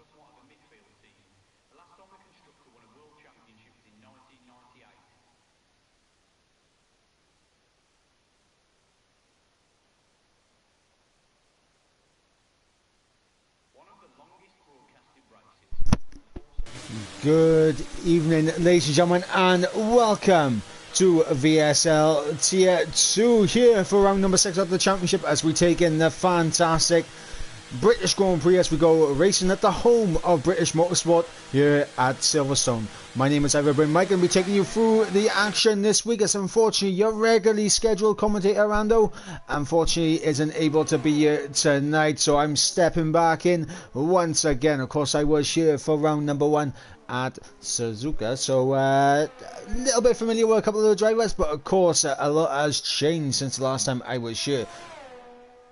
somewhat of a midfield team. The last time the constructor won a world championship was in 1998. One of the longest broadcasted races. Good evening, ladies and gentlemen, and welcome to VSL Tier 2 here for round number 6 of the championship as we take in the fantastic British Grand Prix as we go racing at the home of British motorsport here at Silverstone. My name is Everbrand Mike and we'll be taking you through the action this week as unfortunately your regularly scheduled commentator Rando unfortunately isn't able to be here tonight, so I'm stepping back in once again. Of course I was here for round number 1 at Suzuka, so a little bit familiar with a couple of the drivers, but of course a lot has changed since the last time I was here.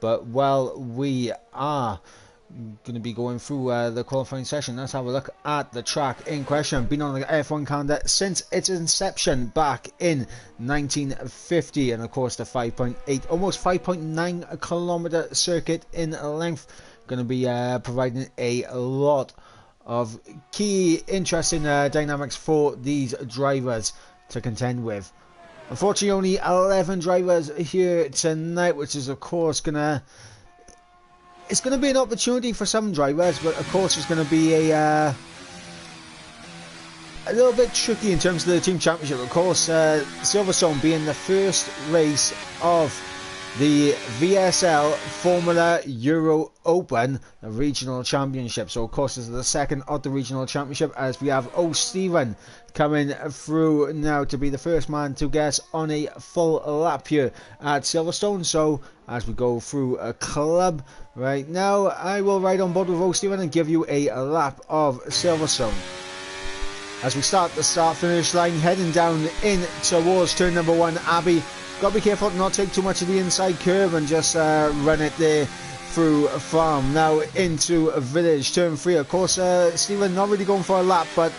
But while we are going to be going through the qualifying session, let's have a look at the track in question. Been on the F1 calendar since its inception back in 1950, and of course the 5.8, almost 5.9 kilometer circuit in length. Going to be providing a lot of key interesting dynamics for these drivers to contend with. Unfortunately, only 11 drivers here tonight, which is of course it's gonna be an opportunity for some drivers, but of course it's gonna be a little bit tricky in terms of the team championship. Of course, Silverstone being the first race of the VSL Formula Euro Open regional championship. So of course this is the second of the regional championship as we have Stephen coming through now to be the first man to get on a full lap here at Silverstone. So as we go through a club right now, I will ride on board with Stephen and give you a lap of Silverstone. As we start the start finish line, heading down in towards turn number 1, Abbey. Got to be careful to not take too much of the inside curve and just run it there through a farm. Now into a village, turn 3. Of course, Stephen not really going for a lap, but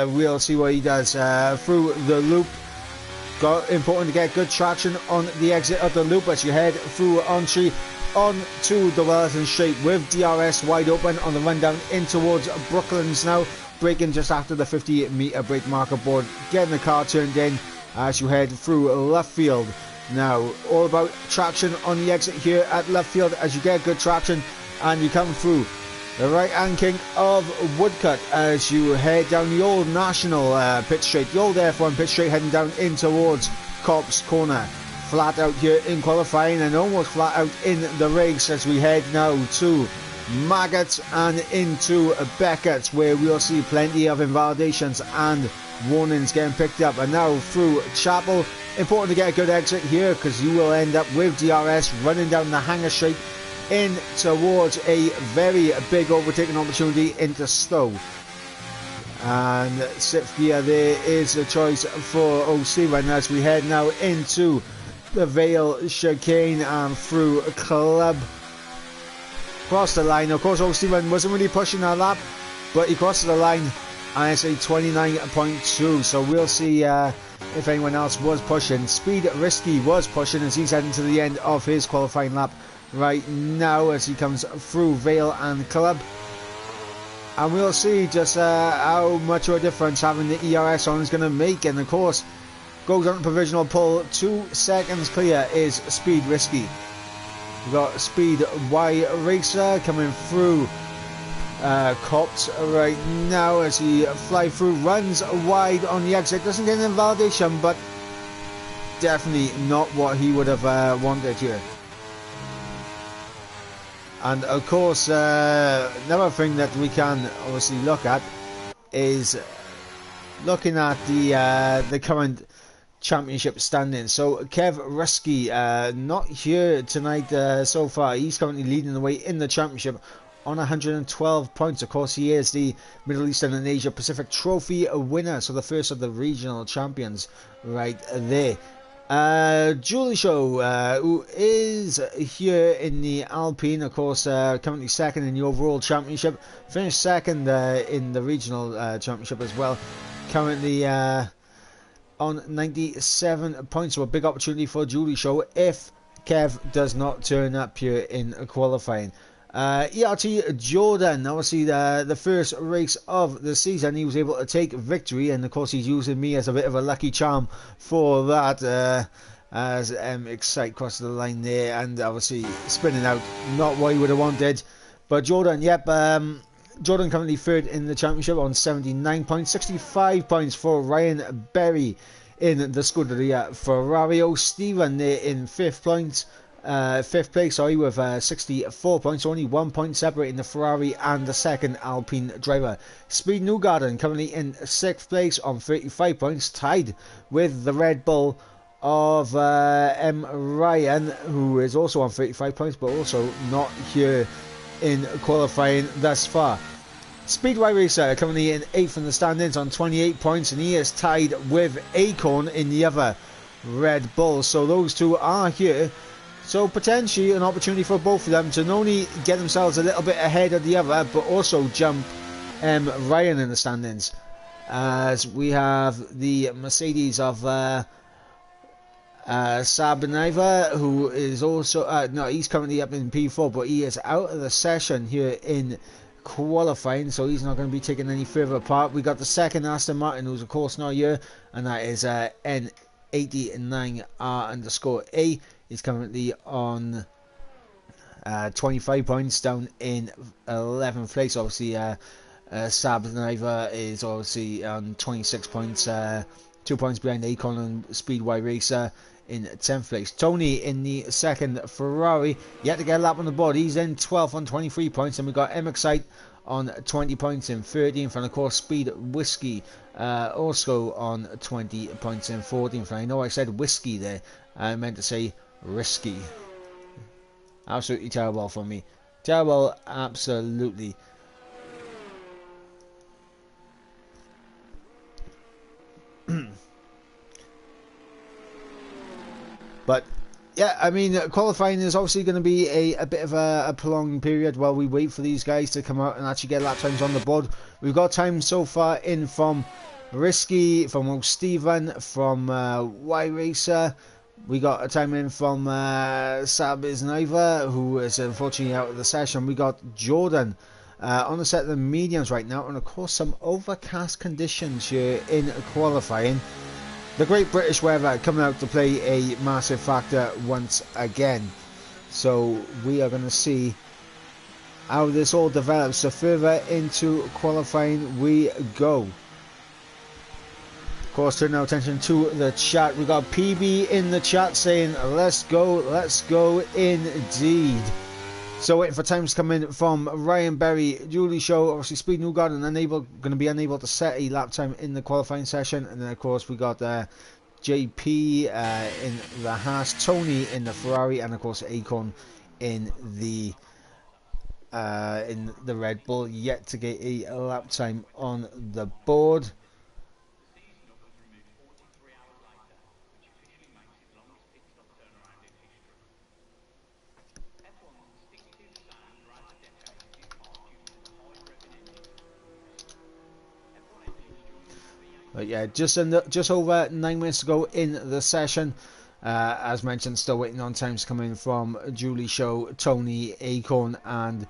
we'll see what he does. Through the loop, important to get good traction on the exit of the loop as you head through onto the Wellington Straight with DRS wide open on the run down in towards Brooklands now. Braking just after the 50-meter brake marker board, getting the car turned in as you head through left field. Now all about traction on the exit here at left field as you get good traction and you come through the right hand kink of Woodcut as you head down the old National pit straight, the old F1 pit straight, heading down in towards Cops Corner. Flat out here in qualifying and almost flat out in the race as we head now to Maggots and into Beckett's, where we'll see plenty of invalidations and warnings getting picked up. And now through Chapel, important to get a good exit here because you will end up with DRS running down the Hanger Straight in towards a very big overtaking opportunity into Stowe. And 6th gear there is the choice for O'Stephen as we head now into the Vale Chicane and through Club. Cross the line. Of course O'Stephen wasn't really pushing that lap, but he crosses the line and it's a 29.2, so we'll see if anyone else was pushing. Speed Risky was pushing as he's heading to the end of his qualifying lap right now as he comes through Vale and Club, and we'll see just how much of a difference having the ERS on is going to make. And of course goes on to provisional pole, 2 seconds clear is Speed Risky. We've got Speed Y Racer coming through Cops right now as he fly through, runs wide on the exit, doesn't get an invalidation, but definitely not what he would have wanted here. And of course another thing that we can obviously look at is looking at the current championship standings. So Kev Rusky not here tonight so far. He's currently leading the way in the championship on 112 points. Of course he is the Middle Eastern and Asia Pacific Trophy winner, so the first of the regional champions right there. Julie Show who is here in the Alpine, of course currently second in the overall championship, finished second in the regional championship as well, currently on 97 points, so a big opportunity for Julie Show if Kev does not turn up here in qualifying. ERT Jordan, obviously the first race of the season, he was able to take victory, and of course he's using me as a bit of a lucky charm for that, as Excite crossed the line there, and obviously spinning out, not what he would have wanted. But Jordan, yep, Jordan currently third in the championship on 79 points, 65 points for Ryan Berry in the Scuderia Ferrari. Stephen there in fifth place, with 64 points, only 1 point separating the Ferrari and the second Alpine driver. Speed Newgarden currently in sixth place on 35 points, tied with the Red Bull of M. Ryan, who is also on 35 points, but also not here in qualifying thus far. Speedway Racer currently in 8th in the standings on 28 points, and he is tied with Acorn in the other Red Bull. So those two are here. So potentially an opportunity for both of them to not only get themselves a little bit ahead of the other, but also jump Ryan in the standings. As we have the Mercedes of Sabaniva, who is also no, he's currently up in P4, but he is out of the session here in qualifying, so he's not going to be taking any further part. We got the second Aston Martin, who's of course not here, and that is N89R_A. He's currently on 25 points, down in 11th place. Obviously, Sabaniva is obviously on 26 points, 2 points behind Acorn and Speedway Racer in 10th place. Tony in the second Ferrari, yet to get a lap on the board. He's in 12th on 23 points, and we've got Excite on 20 points in 13th, and of course Speed Whiskey also on 20 points in 14th. I know I said whiskey there, I meant to say risky. Absolutely terrible for me. Terrible, absolutely. But yeah, I mean, qualifying is obviously going to be a bit of a prolonged period while we wait for these guys to come out and actually get lap times on the board. We've got time so far in from Risky, from Stephen, from Y Racer. We got a time in from Sab Isnaiva, who is unfortunately out of the session. We got Jordan on the set of the mediums right now, and of course some overcast conditions here in qualifying. The Great British weather coming out to play a massive factor once again. So we are going to see how this all develops. So further into qualifying we go. Of course, turn our attention to the chat. We got PB in the chat saying, let's go indeed. So waiting for times to come in from Ryan Berry, Julie Show, obviously Speed Newgarden going to be unable to set a lap time in the qualifying session, and then of course we got JP in the Haas, Tony in the Ferrari, and of course Acorn in the Red Bull, yet to get a lap time on the board. But yeah, just over 9 minutes to go in the session. As mentioned, still waiting on times coming from Julie Show, Tony, Acorn, and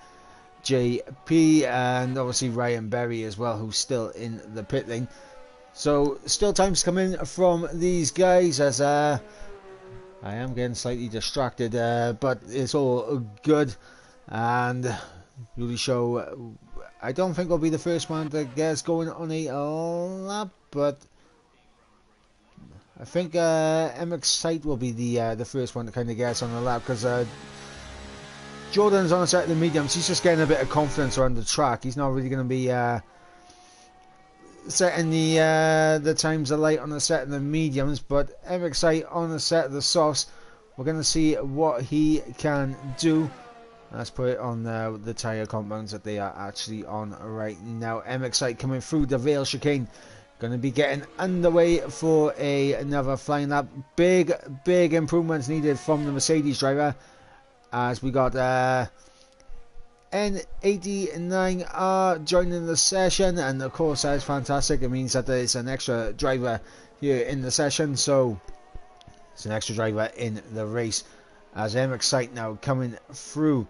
JP, and obviously Ryan Berry as well, who's still in the pit lane. So still times coming from these guys, as I am getting slightly distracted, but it's all good. And Julie Show, I don't think will be the first one that gets going on a lap, but I think Excite will be the first one that kind of gets on the lap, because Jordan's on the set of the mediums. He's just getting a bit of confidence around the track. He's not really going to be setting the times of light on the set of the mediums, but Excite on the set of the softs. We're going to see what he can do. Let's put it on the tyre compounds that they are actually on right now. Excite coming through the Vale chicane. Going to be getting underway for another flying lap. Big improvements needed from the Mercedes driver, as we got N89R joining the session, and of course that is fantastic. It means that there is an extra driver here in the session, so it's an extra driver in the race. As Excite now coming through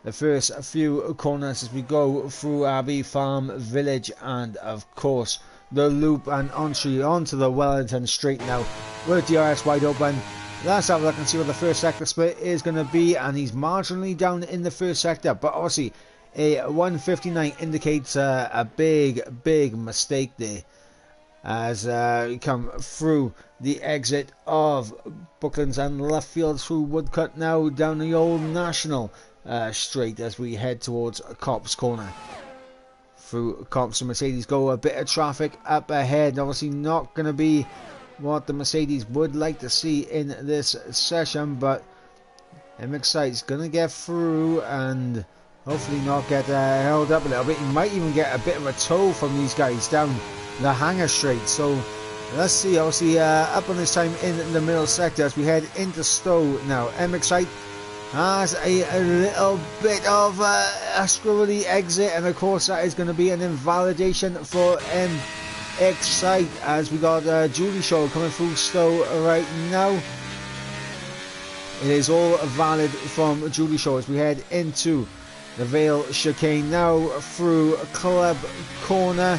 the first few corners as we go through Abbey Farm Village and of course the loop and onto the Wellington Straight now with DRS wide open. Let's have a look and see what the first sector split is going to be, and he's marginally down in the first sector, but obviously a 159 indicates a big mistake there as we come through the exit of Brooklands and left field through Woodcut now down the Old National Straight as we head towards Cops Corner. Through Cops and Mercedes go, a bit of traffic up ahead, obviously not going to be what the Mercedes would like to see in this session, but MX-Sight's going to get through and hopefully not get held up a little bit. He might even get a bit of a tow from these guys down the Hanger Straight. So let's see, obviously up on this time in the middle sector as we head into Stowe now. MX-Sight has a little bit of a squirrely exit, and of course that is going to be an invalidation for MX-Sight as we got Julie Shaw coming through Stowe right now. It is all valid from Julie Shaw as we head into the Vale Chicane now through Club Corner.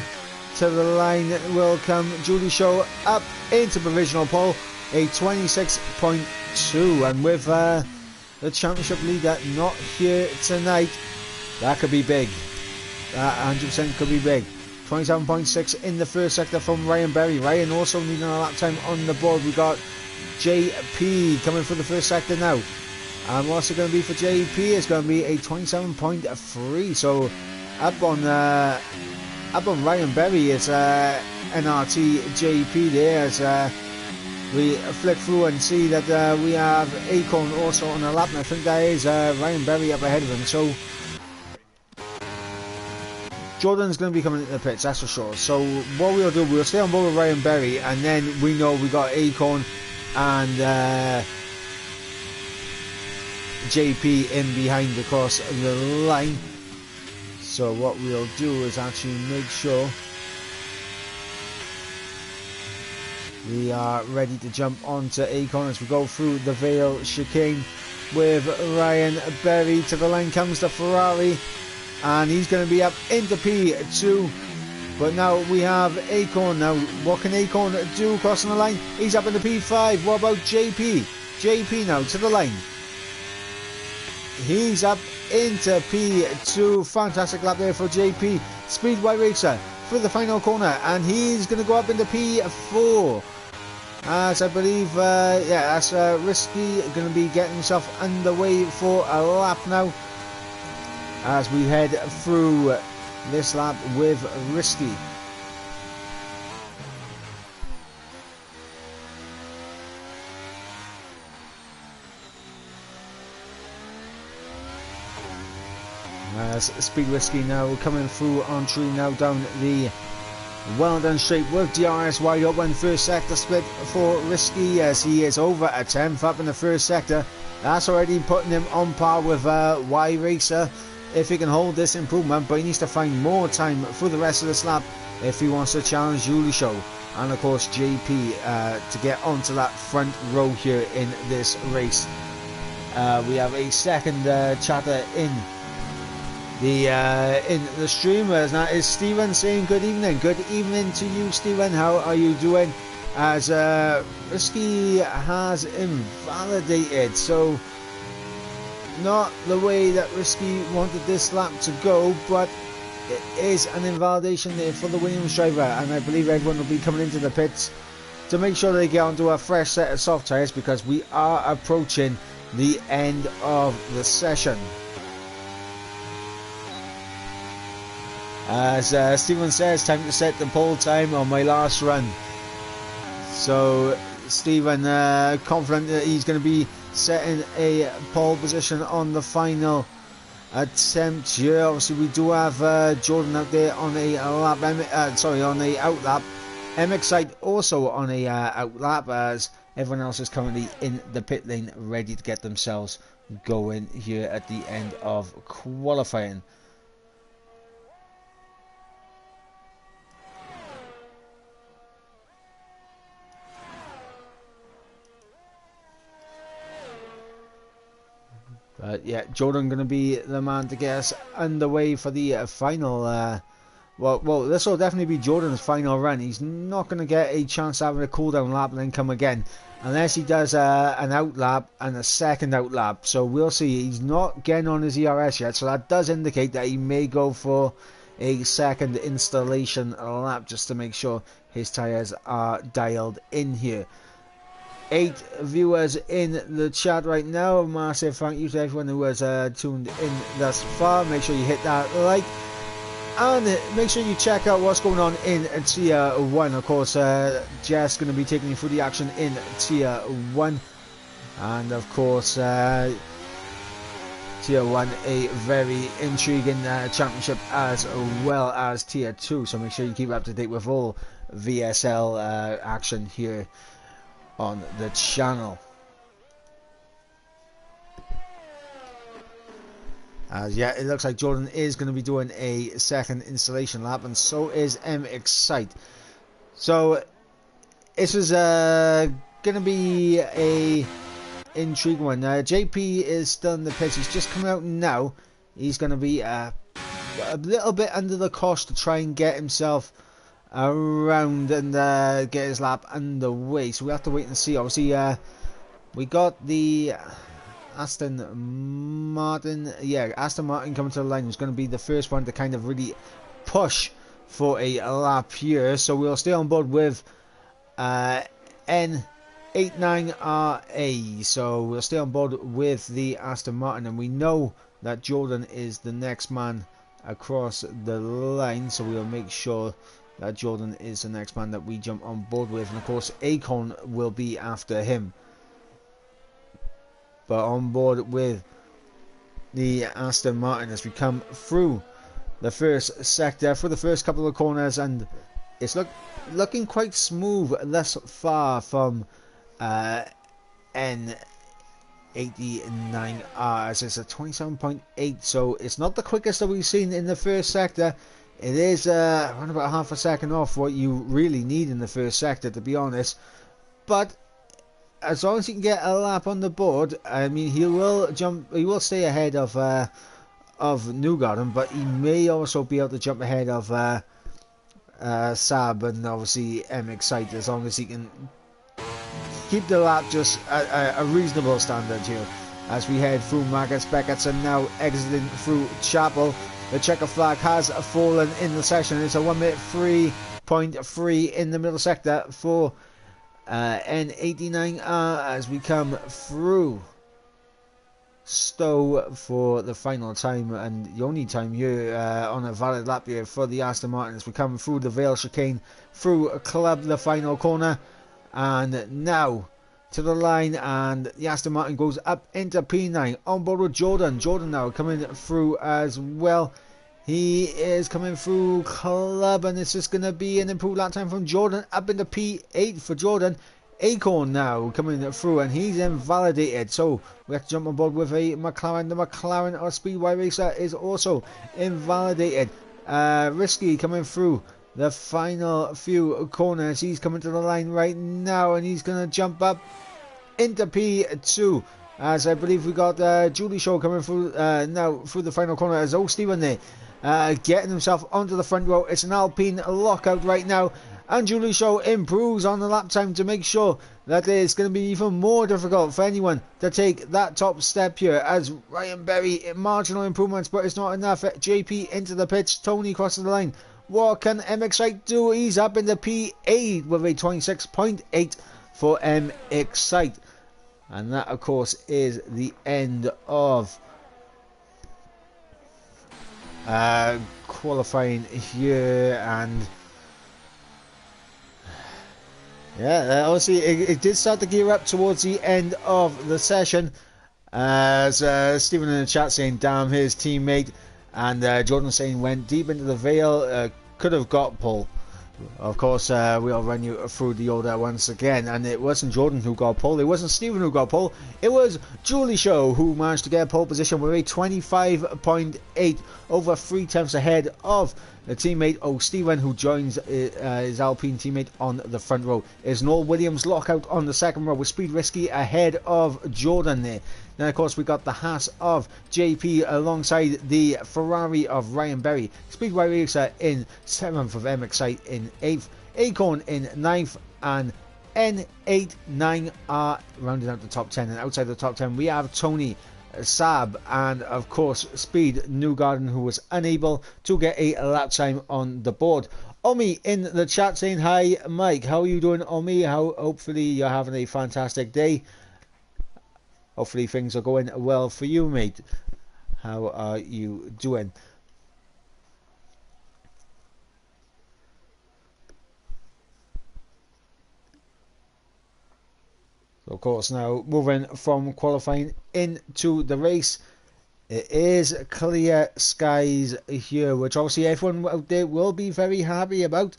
To the line will come Julie Shaw up into provisional pole, a 26.2, and with the championship leader not here tonight, that could be big. That 100% could be big. 27.6 in the first sector from Ryan Berry. Ryan also needing a lap time on the board. We got JP coming for the first sector now. And what's it going to be for JP? It's going to be a 27.3. So up on Ryan Berry is NRT JP there as we flick through and see that we have Acorn also on the lap, and I think that is Ryan Berry up ahead of him. So Jordan's going to be coming into the pits, that's for sure. So what we'll do, we'll stay on board with Ryan Berry, and then we know we got Acorn and JP in behind across the line. So what we'll do is actually make sure we are ready to jump onto Acorn as we go through the Vale Chicane with Ryan Berry. To the line comes the Ferrari, and he's going to be up into P2. But now we have Acorn. Now what can Acorn do crossing the line? He's up into P5. What about JP? JP now to the line. He's up into P2. Fantastic lap there for JP. Speedway Racer for the final corner, and he's going to go up into P4. As I believe, that's Risky going to be getting himself underway for a lap now. As we head through this lap with Risky. As Speed Whiskey now coming through on tree now down the Wellington Straight with DRS wide open. First sector split for Risky as he is over a 10th up in the first sector. That's already putting him on par with Y Racer if he can hold this improvement, but he needs to find more time for the rest of this lap if he wants to challenge Julie Show and of course JP to get onto that front row here in this race. We have a second chatter in the stream, as that is Stephen saying good evening. Good evening to you, Stephen. How are you doing? As Risky has invalidated, so not the way that Risky wanted this lap to go, but it is an invalidation there for the Williams driver, and I believe everyone will be coming into the pits to make sure they get onto a fresh set of soft tyres because we are approaching the end of the session. As Stephen says, time to set the pole time on my last run. So Stephen confident that he's going to be setting a pole position on the final attempt here. Obviously we do have Jordan out there on a lap, on a out lap. MX-Sight also on a out lap, as everyone else is currently in the pit lane ready to get themselves going here at the end of qualifying. Yeah, Jordan going to be the man to get us underway for the final. Well, this will definitely be Jordan's final run. He's not going to get a chance to have a cool down lap and then come again, unless he does an out lap and a second out lap. So we'll see. He's not getting on his ERS yet, so that does indicate that he may go for a second installation lap just to make sure his tyres are dialed in here. 8 viewers in the chat right now. Massive thank you to everyone who has tuned in thus far. Make sure you hit that like, and make sure you check out what's going on in Tier 1. Of course, Jess going to be taking you through the action in Tier 1, and of course Tier 1 a very intriguing championship as well as Tier 2, so make sure you keep up to date with all VSL action here on the channel. Yeah, it looks like Jordan is going to be doing a second installation lap, and so is Excite. So this is going to be a intriguing one. JP is still in the pits. He's just coming out now. He's going to be a little bit under the cost to try and get himself around and get his lap underway, so we have to wait and see. Obviously we got the Aston Martin coming to the line, who's going to be the first one to kind of really push for a lap here, so we'll stay on board with N89RA. So we'll stay on board with the Aston Martin, and we know that Jordan is the next man across the line, so we'll make sure that Jordan is the next man that we jump on board with, and of course Acorn will be after him. But on board with the Aston Martin as we come through the first sector, for the first couple of corners, and it's looking quite smooth thus far from N89R, as it's a 27.8, so it's not the quickest that we've seen in the first sector. It is around about half a second off what you really need in the first sector, to be honest. But as long as he can get a lap on the board, I mean, he will stay ahead of Newgarden, but he may also be able to jump ahead of Saab and obviously Excite, as long as he can keep the lap just a reasonable standard here. As we head through Marcus Beckett's and now exiting through Chapel. The checker flag has fallen in the session. It's a 1 minute 3.3 in the middle sector for N89R as we come through Stowe for the final time, and the only time here on a valid lap here for the Aston Martin, as we come through the Vale chicane, through Club, the final corner, and now to the line, and the Aston Martin goes up into P9 on board with Jordan. Jordan now coming through as well. He is coming through Club, and it's just going to be an improved lap time from Jordan up into P8 for Jordan. Acorn now coming through, and he's invalidated, so we have to jump on board with a McLaren. The McLaren or Speedway Racer is also invalidated. Risky coming through the final few corners. He's coming to the line right now, and he's going to jump up into P2, as I believe we got Julie Shaw coming through now through the final corner, as Stephen there getting himself onto the front row. It's an Alpine lockout right now, and Julie Shaw improves on the lap time to make sure that it's going to be even more difficult for anyone to take that top step here, as Ryan Berry, marginal improvements, but it's not enough. JP into the pitch, Tony crosses the line. What can Excite do? He's up in the P8 with a 26.8 for Excite. And that, of course, is the end of qualifying here. And yeah, obviously it did start to gear up towards the end of the session, as Stephen in the chat saying, damn, his teammate, and Jordan saying went deep into the Vale, could have got pole. Of course, we'll run you through the order once again, and it wasn't Jordan who got pole, it wasn't Stephen who got pole, it was Julie Shaw who managed to get a pole position with a 25.8, over 3 tenths ahead of the teammate O'Stephen, who joins his Alpine teammate on the front row. Is Noel Williams lockout on the second row with Speed Risky ahead of Jordan there. Then of course we got the Haas of JP alongside the Ferrari of Ryan Berry. Speedway Racer in 7th, of MXI in 8th, Acorn in 9th, and N8-9 are rounding out the top 10. And outside the top 10 we have Tony, Saab, and of course Speed Newgarden, who was unable to get a lap time on the board. Omi in the chat saying hi Mike, how are you doing Omi? Hopefully you're having a fantastic day. Hopefully things are going well for you, mate. How are you doing? So of course now moving from qualifying into the race, it is clear skies here, which obviously everyone out there will be very happy about.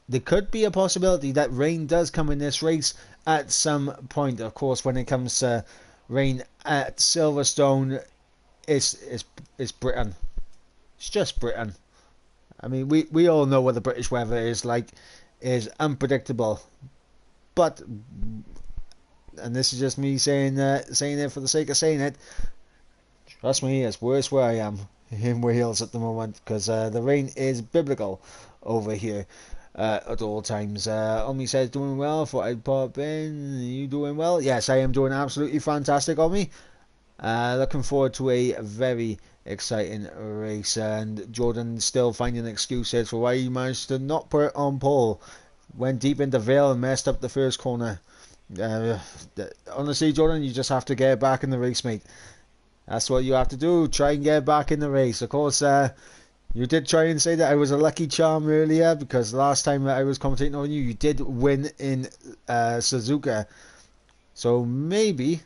There could be a possibility that rain does come in this race at some point. Of course, when it comes to rain at Silverstone, it's Britain. It's just Britain. I mean, we all know what the British weather is like. Is unpredictable. But, and this is just me saying it for the sake of saying it, trust me, it's worse where I am in Wales at the moment, because the rain is biblical over here at all times. Omi says doing well, thought I'd pop in. Are you doing well? Yes, I am doing absolutely fantastic, Omi. Looking forward to a very exciting race, and Jordan still finding excuses for why he managed to not put it on pole. Went deep into Vale and messed up the first corner. Honestly, Jordan, you just have to get back in the race, mate. That's what you have to do. Try and get back in the race. Of course, you did try and say that I was a lucky charm earlier, because last time I was commentating on you, you did win in Suzuka. So maybe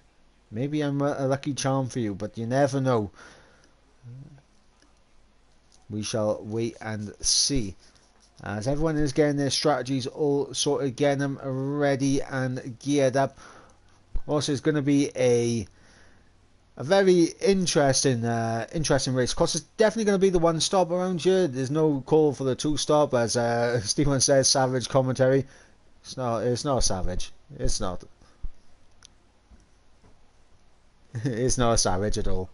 I'm a lucky charm for you, but you never know. We shall wait and see. As everyone is getting their strategies all sorted, getting them ready and geared up. Also, it's going to be a very interesting race. Of course, it's definitely going to be the one stop around here. There's no call for the two stop, as Stephen says. Savage commentary. It's not savage. It's not. It's not a savage at all.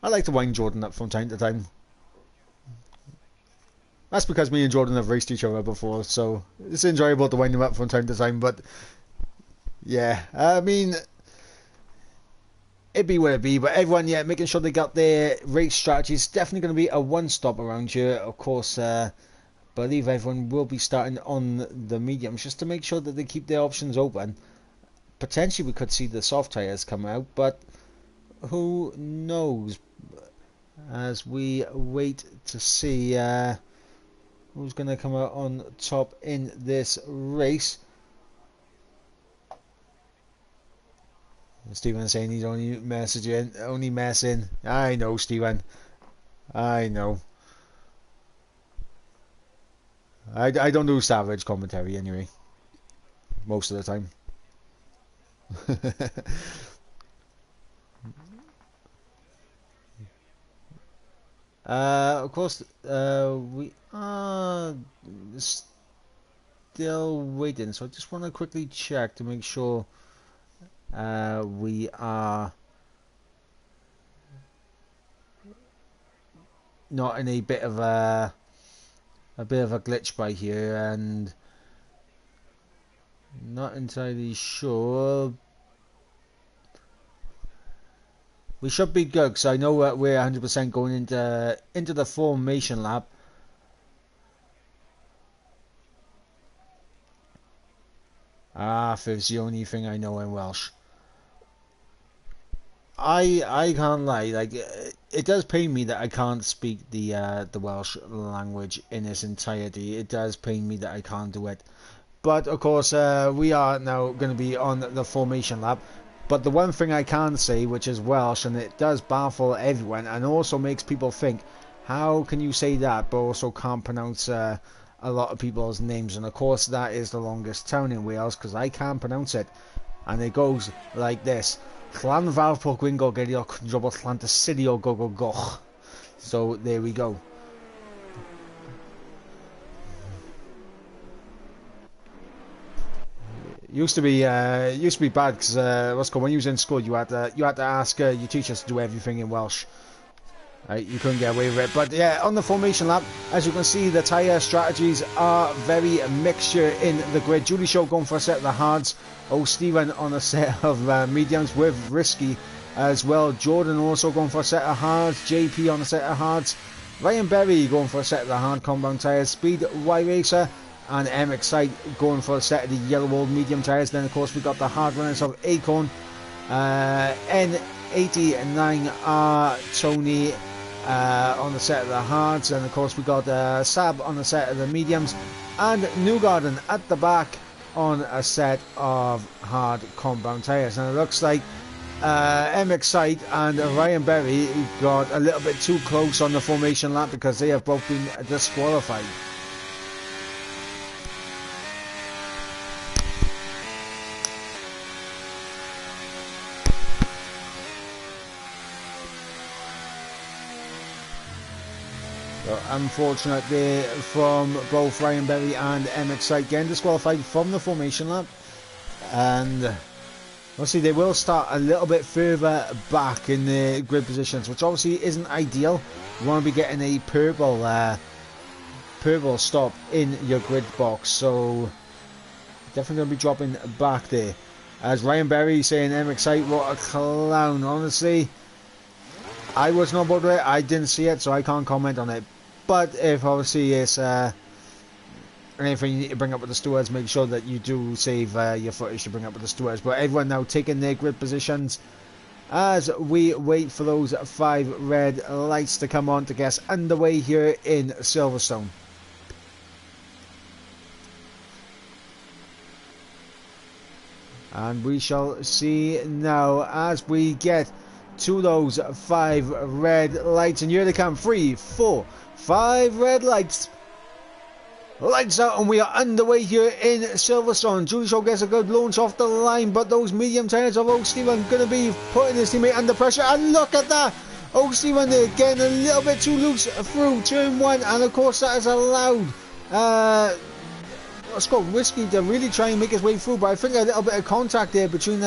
I like to wind Jordan up from time to time. That's because me and Jordan have raced each other before, so it's enjoyable to wind him up from time to time. But yeah, I mean, it be what it be. But everyone, yeah, making sure they got their race strategies. Definitely going to be a one-stop around here. Of course, I believe everyone will be starting on the mediums just to make sure that they keep their options open. Potentially, we could see the soft tyres come out, but who knows? As we wait to see who's going to come out on top in this race. Stephen saying he's only messing. I know, Stephen. I know. I don't do savage commentary anyway. Most of the time. Of course, we are still waiting, so I just want to quickly check to make sure we are not in a bit of a glitch by here, and not entirely sure. We should be good, because I know we're 100% going into the formation lap. It's the only thing I know in Welsh. I can't lie, like, it does pain me that I can't speak the Welsh language in its entirety. It does pain me that I can't do it. But of course, we are now going to be on the formation lap. But the one thing I can say, which is Welsh, and it does baffle everyone, and also makes people think, how can you say that, but also can't pronounce a lot of people's names? And of course, that is the longest town in Wales, because I can't pronounce it. And it goes like this. Llanfairpwllgwyngyllgogerio Cwndrobl Llantysilio Gogogoch. So there we go. Used to be bad because when you was in school, you had to ask your teachers to do everything in Welsh. Right, you couldn't get away with it. But yeah, on the formation lap, as you can see, the tyre strategies are very a mixture in the grid. Julie Shaw going for a set of the hards. Stephen on a set of mediums with Risky as well. Jordan also going for a set of hards. JP on a set of hards. Ryan Berry going for a set of the hard compound tyres. Speed Y Racer and M Excite going for a set of the yellow old medium tyres. Then of course we got the hard runners of Acorn, N89R Tony on the set of the hards, and of course we got Sab on the set of the mediums, and Newgarden at the back on a set of hard compound tyres. And it looks like M Excite and Ryan Berry got a little bit too close on the formation lap because they have both been disqualified. So unfortunate there from both Ryan Berry and M Excite getting disqualified from the formation lap, and obviously they will start a little bit further back in the grid positions, which obviously isn't ideal. You want to be getting a purple stop in your grid box, so definitely going to be dropping back there. As Ryan Berry saying, M Excite, what a clown. Honestly, I was not bothered with it. I didn't see it, so I can't comment on it. But if obviously it's anything you need to bring up with the stewards, make sure that you do save your footage to bring up with the stewards. But everyone now taking their grid positions as we wait for those 5 red lights to come on to get us underway here in Silverstone. And we shall see now as we get to those 5 red lights, and here they come. 3, 4, 5 red lights. Lights out, and we are underway here in Silverstone. Julie Shaw gets a good launch off the line, but those medium tyres of Stephen going to be putting his teammate under pressure. And look at that! Stephen there getting a little bit too loose through turn 1, and of course that has allowed Scott Risky to really try and make his way through. But I think a little bit of contact there between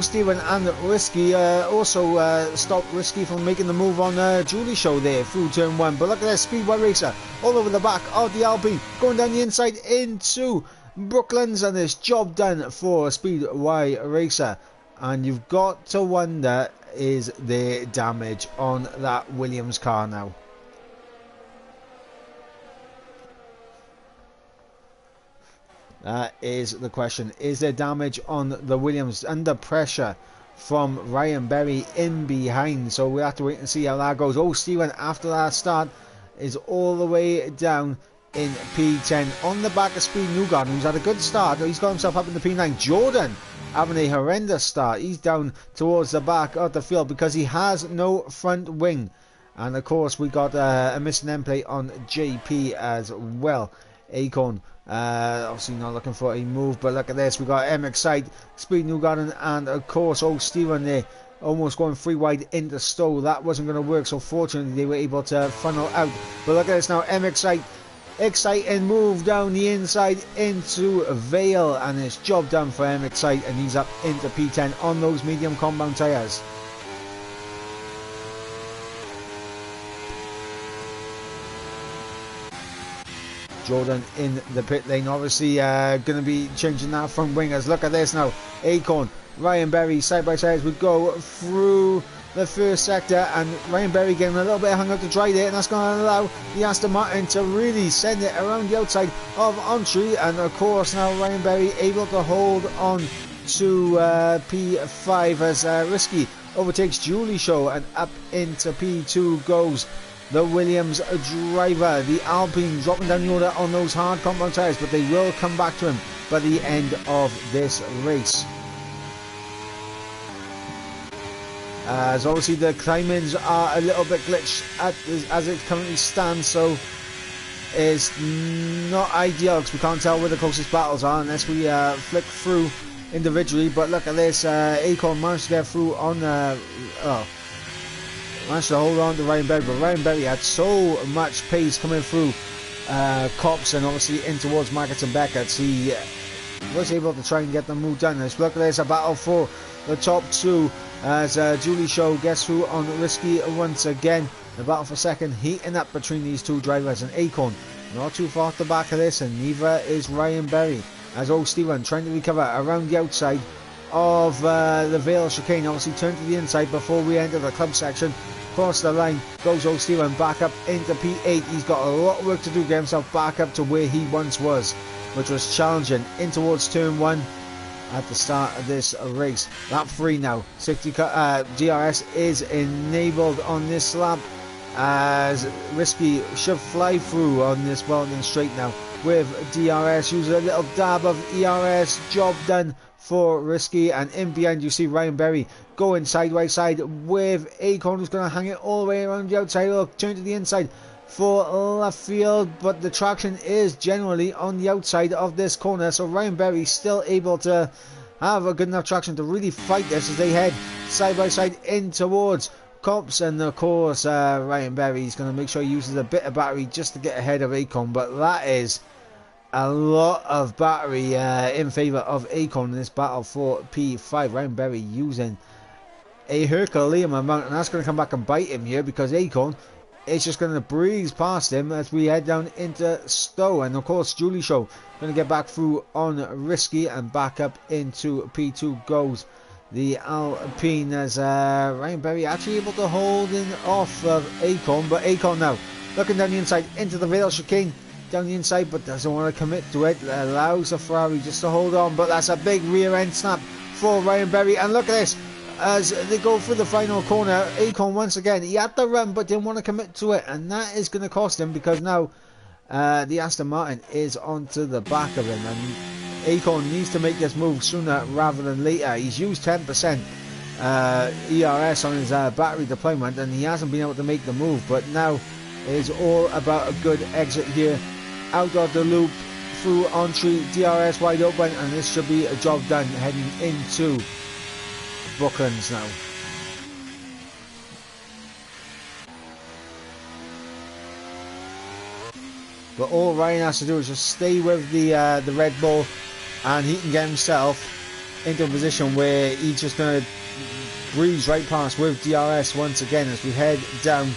Stephen and Risky also stopped Risky from making the move on Julie Shaw there through turn 1. But look at that Speedway Racer all over the back of the Alpine, going down the inside into Brooklands, and it's job done for Speedway Racer. And you've got to wonder, is there damage on that Williams car now? That is the question. Is there damage on the Williams? Under pressure from Ryan Berry in behind. So we have to wait and see how that goes. Stephen, after that start, is all the way down in P10. On the back of Speed Newgarden, who's had a good start. He's got himself up in the P9. Jordan having a horrendous start. He's down towards the back of the field because he has no front wing. And of course, we got a missing end plate on JP as well. Acorn obviously not looking for a move, but look at this. We got M Excite, Speed Newgarden, and of course Stephen there almost going 3 wide into Stowe. That wasn't going to work, so fortunately they were able to funnel out. But look at this now. M Excite, exciting move down the inside into Vale, and it's job done for M Excite, and he's up into P10 on those medium compound tyres. Jordan in the pit lane, obviously going to be changing that front wingers. Look at this now. Acorn, Ryan Berry side by side as we go through the first sector, and Ryan Berry getting a little bit hung up to dry there, and that's going to allow the Aston Martin to really send it around the outside of Entree. And of course now Ryan Berry able to hold on to P5 as Risky overtakes Julie Shaw, and up into P2 goes the Williams driver. The Alpine dropping down the order on those hard compound tyres, but they will come back to him by the end of this race. As obviously the climbings are a little bit glitched as it currently stands, so it's not ideal because we can't tell where the closest battles are unless we flick through individually. But look at this, Acorn managed to get through on managed to hold on to Ryan Berry, but Ryan Berry had so much pace coming through Cops and obviously in towards Maggots and Beckett's. He was able to try and get the move done. Let's look at this, a battle for the top two as Julie Shaw gets through on Risky once again. The battle for second heating up between these two drivers, and Acorn not too far off the back of this, and neither is Ryan Berry as Old Steven trying to recover around the outside of the Vale chicane. Obviously turned to the inside before we enter the club section. Across the line goes Old Steven back up into P8. He's got a lot of work to do to get himself back up to where he once was, which was challenging in towards turn 1 at the start of this race. Lap 3 now. 60 DRS is enabled on this lap as Risky should fly through on this Wellington straight now with DRS. Use a little dab of ERS. Job done for Risky, and in behind you see Ryan Berry going side by side with Acorn, who's going to hang it all the way around the outside. Look, turn to the inside for left field, but the traction is generally on the outside of this corner, so Ryan Berry still able to have a good enough traction to really fight this as they head side by side in towards Cops. And of course Ryan Berry is going to make sure he uses a bit of battery just to get ahead of Acorn, but that is a lot of battery in favour of Acorn in this battle for P5. Ryan Berry using a Herculean amount, and that's going to come back and bite him here because Acorn is just going to breeze past him as we head down into Stowe. And of course Julie Shaw going to get back through on Risky, and back up into P2 goes the Alpine as Ryan Berry actually able to hold in off of Acorn, but Acorn now looking down the inside into the Vale chicane down the inside, but doesn't want to commit to it. Allows the Ferrari just to hold on, but that's a big rear end snap for Ryan Berry. And look at this as they go through the final corner. Acorn once again, he had the run but didn't want to commit to it, and that is going to cost him because now the Aston Martin is onto the back of him, and Acorn needs to make this move sooner rather than later. He's used 10% ERS on his battery deployment, and he hasn't been able to make the move, but now it's all about a good exit here out of the loop through on-tree, DRS wide open, and this should be a job done heading into Brooklands now. But all Ryan has to do is just stay with the Red Bull, and he can get himself into a position where he's just going to breeze right past with DRS once again as we head down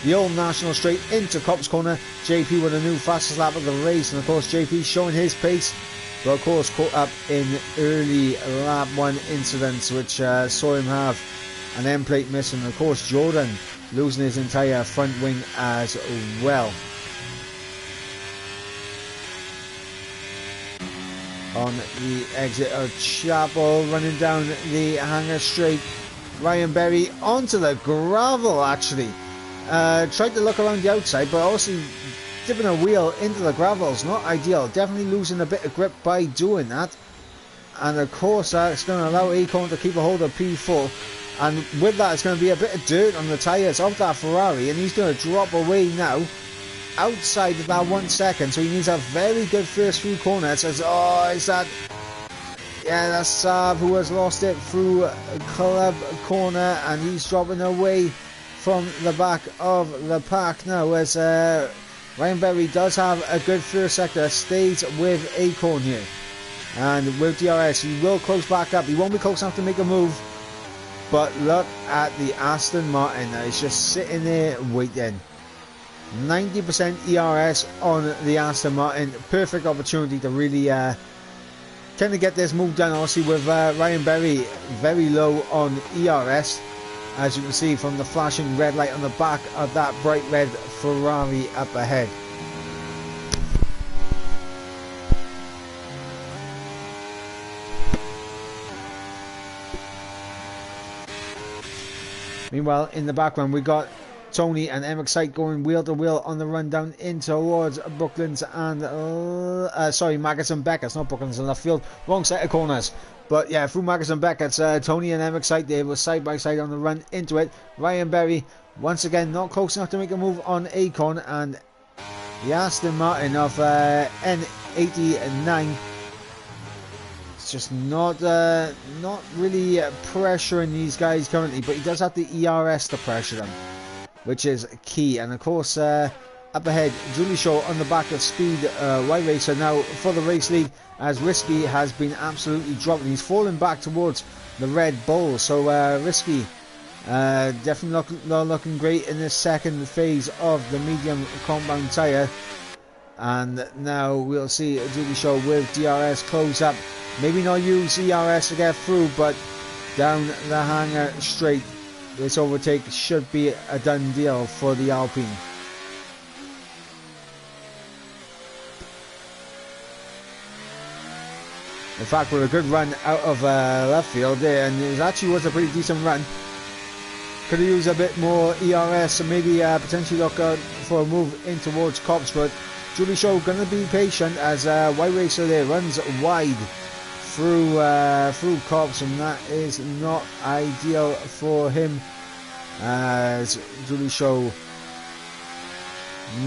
the Old National Straight into Cops Corner. JP with a new fastest lap of the race, and of course JP showing his pace, but of course caught up in early lap 1 incidents which saw him have an end plate miss, and of course Jordan losing his entire front wing as well. On the exit of Chapel, running down the Hangar Straight, Ryan Berry onto the gravel actually. Tried to look around the outside, but also dipping a wheel into the gravel is not ideal. Definitely losing a bit of grip by doing that. And of course it's going to allow Acorn to keep a hold of P4. And with that it's going to be a bit of dirt on the tyres of that Ferrari. And he's going to drop away now outside of that 1 second. So he needs a very good first few corners. As, oh, is that... Yeah, that's Saab who has lost it through Club Corner. And he's dropping away from the back of the pack now as Ryan Berry does have a good first sector, stays with Acorn here, and with DRS he will close back up. He won't be close enough to make a move, but look at the Aston Martin that is just sitting there waiting. 90% ERS on the Aston Martin, perfect opportunity to really kind of get this move done. Obviously with Ryan Berry very low on ERS, as you can see from the flashing red light on the back of that bright red Ferrari up ahead. Meanwhile, in the background, we got Tony and Emma Sight going wheel to wheel on the run down in towards Brooklands and Maggots and Beckett's, not Brooklands and left field, wrong set of corners. But yeah, through Maggots and Beckett's, Tony and Emma Sight, they were side by side on the run into it. Ryan Berry once again not close enough to make a move on Acorn, and the Aston Martin of N89 It's just not really pressuring these guys currently, but he does have the ERS to pressure them, which is key. And of course, up ahead, Julie Shaw on the back of Speed Y Racer now for the race lead, as Risky has been absolutely dropping. He's falling back towards the Red Bull, so Risky definitely not looking great in this second phase of the medium compound tyre. And now we'll see Julie Shaw with DRS close up. Maybe not use ERS to get through, but down the hanger straight, this overtake should be a done deal for the Alpine. In fact, with a good run out of left field there, and it actually was a pretty decent run. Could have used a bit more ERS and maybe potentially look out for a move in towards Cops, but Julie Shaw going to be patient as Y Racer there runs wide through Cops, and that is not ideal for him, as Julie Shaw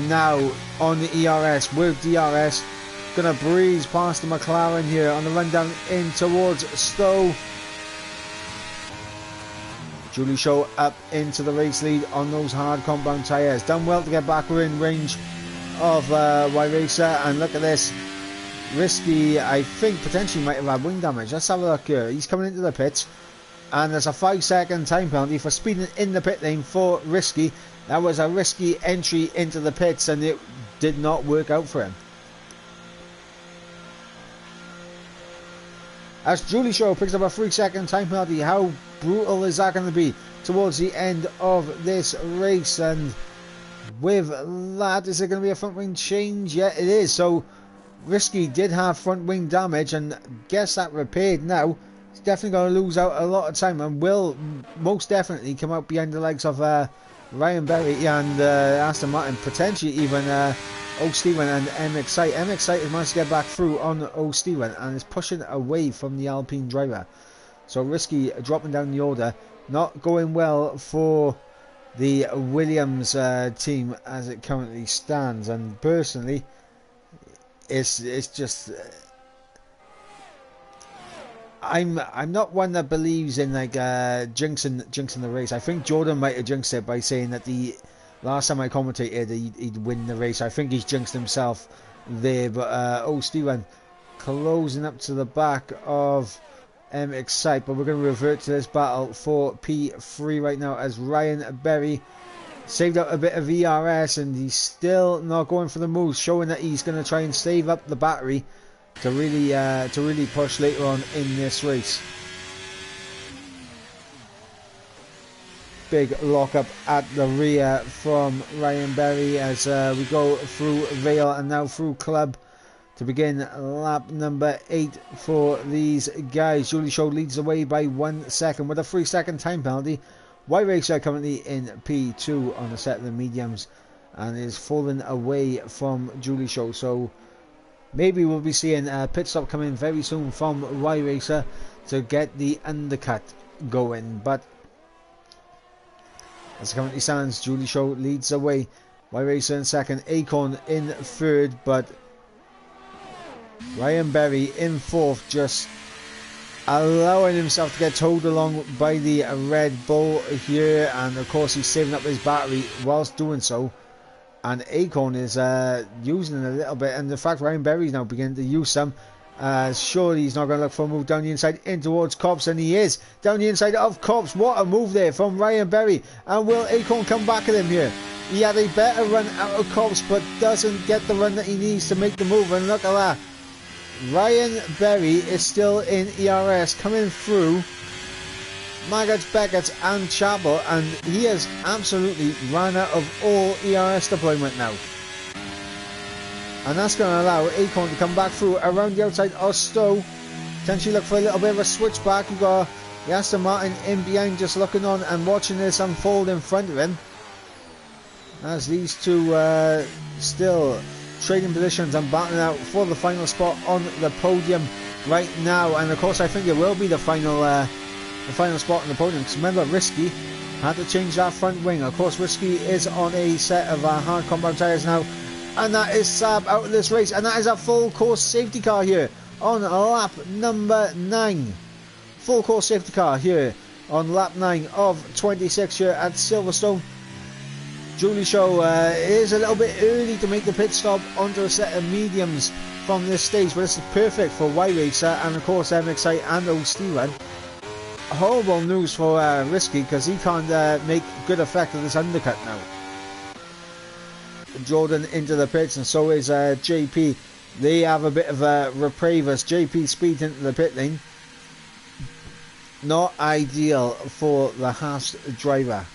now on the ERS with DRS, going to breeze past the McLaren here on the run down in towards Stowe. Julie Shaw up into the race lead on those hard compound tyres. Done well to get back within range of Y Racer, and look at this. Risky, I think, potentially might have had wing damage. Let's have a look here. He's coming into the pits, and there's a 5-second time penalty for speeding in the pit lane for Risky. That was a risky entry into the pits, and it did not work out for him. As Julie Shaw picks up a 3-second time penalty, how brutal is that going to be towards the end of this race? And with that, is it going to be a front wing change? Yeah, it is. So Risky did have front wing damage, and gets that repaired now. He's definitely going to lose out a lot of time, and will most definitely come out behind the legs of Ryan Berry and Aston Martin, potentially even O'Stephen and MXite. MXite has managed to get back through on O'Stephen and is pushing away from the Alpine driver. So Risky dropping down the order, not going well for the Williams team as it currently stands. And personally, it's just I'm not one that believes in like jinxing the race. I think Jordan might have jinxed it by saying that the last time I commentated he'd win the race. I think he's jinxed himself there. But O'Stephen closing up to the back of MXite, but we're going to revert to this battle for P3 right now, as Ryan Berry saved up a bit of ERS, and he's still not going for the moves, showing that he's going to try and save up the battery to really push later on in this race. Big lockup at the rear from Ryan Berry as we go through Vale and now through Club to begin lap number 8 for these guys. Julie Shaw leads the way by 1 second with a 3-second time penalty. Y Racer currently in P2 on the set of the mediums and is falling away from Julie Shaw. So maybe we'll be seeing a pit stop coming very soon from Y Racer to get the undercut going. But as it currently stands, Julie Shaw leads the way. Y Racer in second, Acorn in third, but Ryan Berry in fourth, just allowing himself to get towed along by the Red Bull here, and of course he's saving up his battery whilst doing so. And Acorn is using it a little bit, and the fact Ryan Berry is now beginning to use some. Surely he's not going to look for a move down the inside in towards Cops, and he is down the inside of Cops. What a move there from Ryan Berry, and will Acorn come back at him here? He had a better run out of Cops, but doesn't get the run that he needs to make the move, and look at that. Ryan Berry is still in ERS, coming through Maggots, Beckett's and Chapel, and he has absolutely run out of all ERS deployment now. And that's going to allow Acorn to come back through around the outside of Stowe. Potentially look for a little bit of a switchback. You've got the Aston Martin in behind, just looking on and watching this unfold in front of him. As these two still trading positions and battling out for the final spot on the podium right now. And of course I think it will be the final spot on the podium, because remember Risky had to change that front wing. Of course Risky is on a set of hard compound tyres now, and that is Saab out of this race, and that is a full course safety car here on lap number 9. Full course safety car here on lap 9 of 26 here at Silverstone. Julie Shaw is a little bit early to make the pit stop onto a set of mediums from this stage, but this is perfect for Y Racer and of course MXI and Old Steven. Horrible news for Risky, because he can't make good effect of this undercut now. Jordan into the pits, and so is JP. They have a bit of a reprieve as JP speeds into the pit lane. Not ideal for the Haas driver.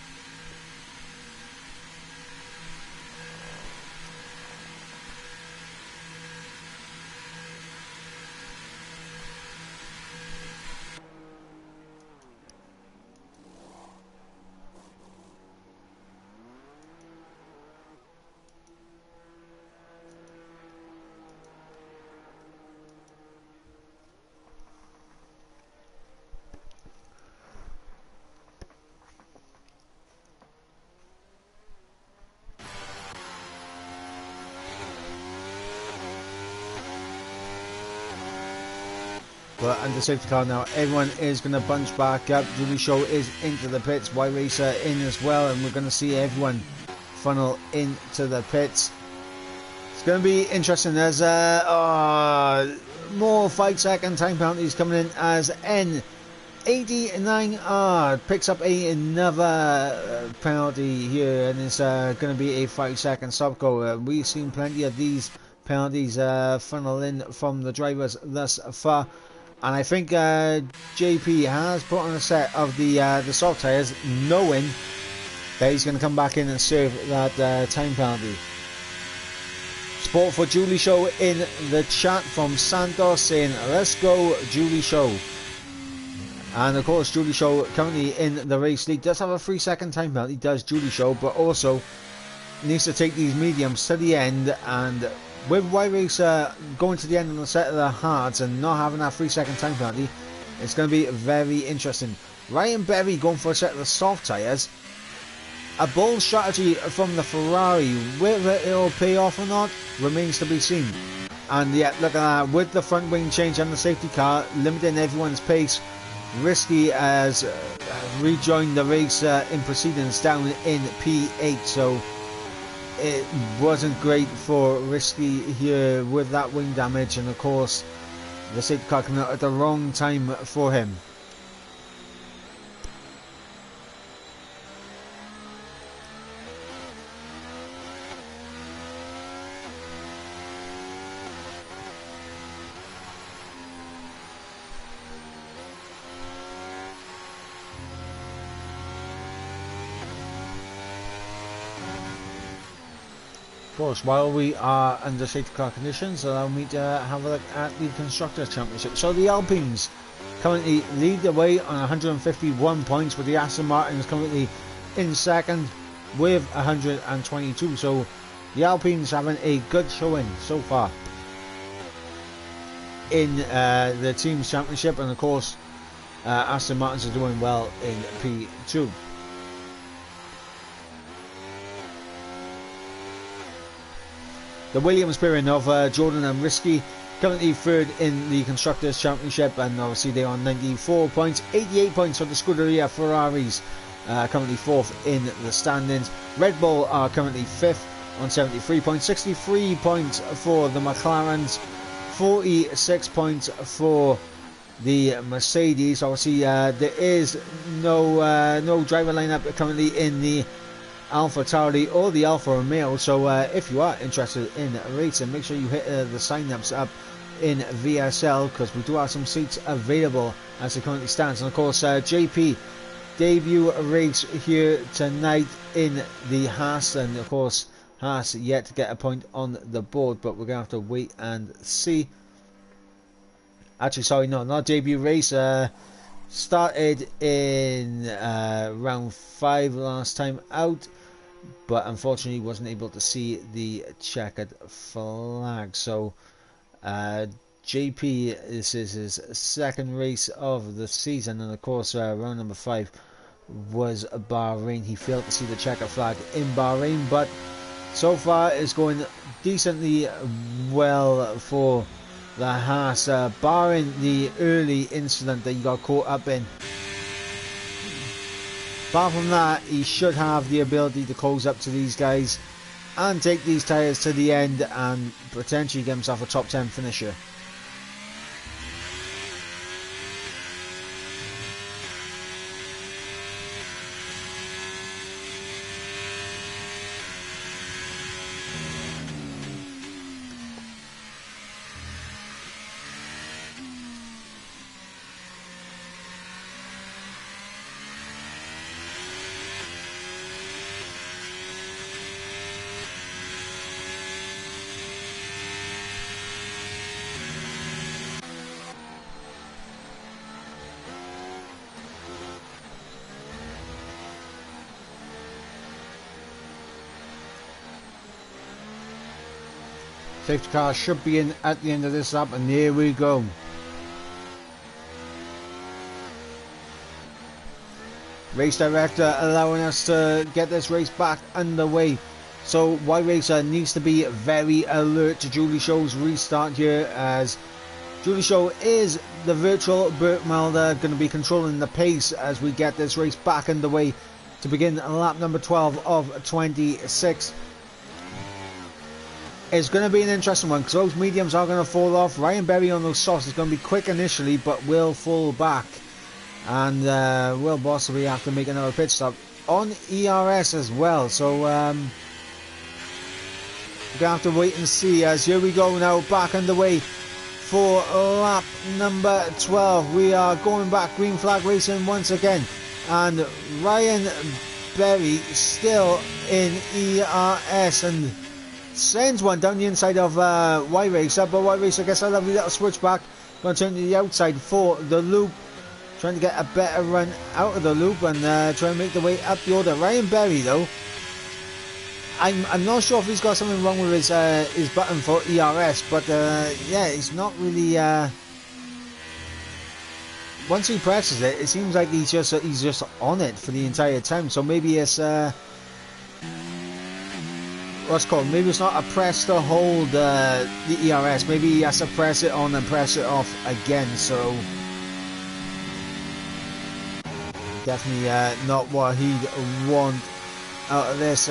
But under safety car now, everyone is going to bunch back up. Julie Shaw is into the pits, Y Racer in as well, and we're going to see everyone funnel into the pits. It's going to be interesting. There's more 5-second time penalties coming in as N89R picks up another penalty here, and it's going to be a 5-second stop go. We've seen plenty of these penalties funnel in from the drivers thus far. And I think JP has put on a set of the soft tyres, knowing that he's going to come back in and serve that time penalty. Sport for Julie Shaw in the chat from Santos saying, "Let's go, Julie Shaw." And of course, Julie Shaw currently in the race lead does have a 3-second time penalty, does Julie Shaw, but also needs to take these mediums to the end. And with Y Racer going to the end of the set of the hards and not having that 3-second time penalty, it's going to be very interesting. Ryan Berry going for a set of the soft tyres. A bold strategy from the Ferrari. Whether it'll pay off or not remains to be seen. And yet, look at that, with the front wing change and the safety car limiting everyone's pace, Risky has rejoined the race in proceedings down in P8. So it wasn't great for Risky here with that wing damage, and of course the safety car coming out at the wrong time for him. Of course, while we are under safety car conditions, allow me to have a look at the Constructors' Championship. So the Alpines currently lead the way on 151 points, with the Aston Martins currently in second with 122. So the Alpines having a good showing so far in the Teams' Championship, and of course Aston Martins are doing well in P2. The Williams pairing of Jordan and Risky currently third in the Constructors' Championship, and obviously they are on 94 points. 88 points for the Scuderia Ferraris, currently fourth in the standings. Red Bull are currently fifth on 73 points. 63 points for the McLarens, 46 points for the Mercedes. Obviously there is no driver lineup currently in the Alpha Tauri or the Alfa Romeo, so if you are interested in racing, make sure you hit the sign-ups up in VSL, because we do have some seats available as it currently stands. And of course JP debut race here tonight in the Haas, and of course Haas yet to get a point on the board, but we're going to have to wait and see. Actually, sorry, no, not debut race. Started in round 5 last time out, but unfortunately wasn't able to see the checkered flag. So JP, this is his second race of the season, and of course round number 5 was Bahrain. He failed to see the checkered flag in Bahrain, but so far it's going decently well for the Haas, barring the early incident that he got caught up in. Apart from that, he should have the ability to close up to these guys and take these tyres to the end and potentially get himself a top 10 finisher. Safety car should be in at the end of this lap, and here we go. Race director allowing us to get this race back underway. So Y Racer needs to be very alert to Julie Show's restart here, as Julie Show is the virtual Burt Melder, going to be controlling the pace as we get this race back underway to begin lap number 12 of 26. It's going to be an interesting one because those mediums are going to fall off. Ryan Berry on those softs is going to be quick initially, but will fall back, and will possibly have to make another pit stop on ERS as well. So we're going to have to wait and see, as here we go now, back underway for lap number 12. We are going back, green flag racing once again, and Ryan Berry still in ERS and sends one down the inside of Y Racer, but Y Racer gets a lovely little switchback. Going to turn to the outside for the loop, trying to get a better run out of the loop and trying to make the way up the order. Ryan Berry though, I'm not sure if he's got something wrong with his button for ERS, but yeah, he's not really. Once he presses it, it seems like he's just on it for the entire time. So maybe it's what's called, maybe it's not a press to hold the ERS, maybe he has to press it on and press it off again. So definitely not what he'd want out of this.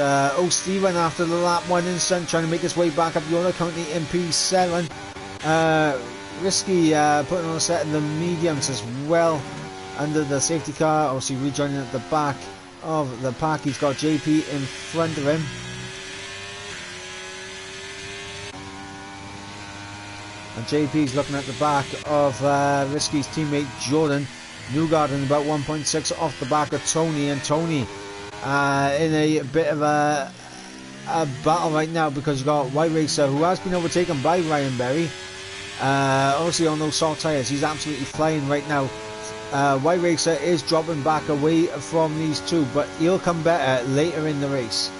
Stephen after the lap 1 instant, trying to make his way back up the order, currently in P7. Risky putting on a set of the mediums as well under the safety car, obviously rejoining at the back of the pack. He's got JP in front of him. And JP's looking at the back of Risky's teammate Jordan Newgarden, about 1.6 off the back of Tony. And Tony in a bit of a battle right now, because you've got Y Racer, who has been overtaken by Ryan Berry. Obviously on those soft tyres, he's absolutely flying right now. Y Racer is dropping back away from these two, but he'll come better later in the race.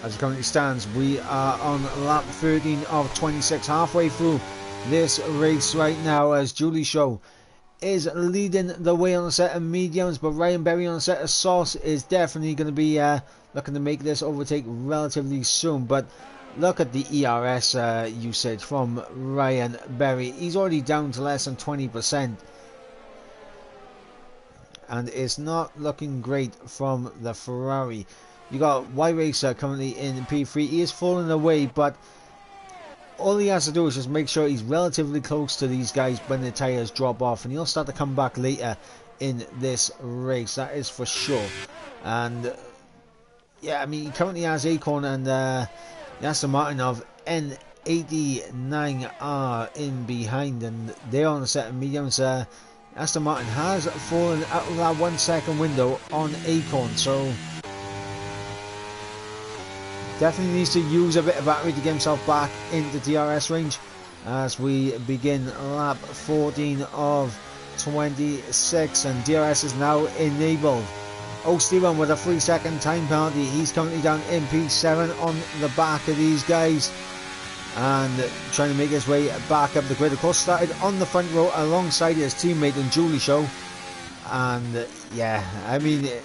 As it currently stands, we are on lap 13 of 26, halfway through this race right now, as Julie Show is leading the way on a set of mediums, but Ryan Berry on a set of softs is definitely going to be looking to make this overtake relatively soon. But look at the ERS usage from Ryan Berry. He's already down to less than 20%. And it's not looking great from the Ferrari. You got Y Racer currently in P3. He is falling away, but all he has to do is just make sure he's relatively close to these guys when the tyres drop off, and he'll start to come back later in this race, that is for sure. And yeah, I mean, he currently has Acorn and the Aston Martin of N89R in behind, and they're on a set of mediums. Aston Martin has fallen out of that 1 second window on Acorn, so definitely needs to use a bit of battery to get himself back into DRS range as we begin lap 14 of 26, and DRS is now enabled. Stephen with a 3-second time penalty. He's currently down in P7 on the back of these guys and trying to make his way back up the grid. Of course, started on the front row alongside his teammate and Julie Show, and yeah, I mean, it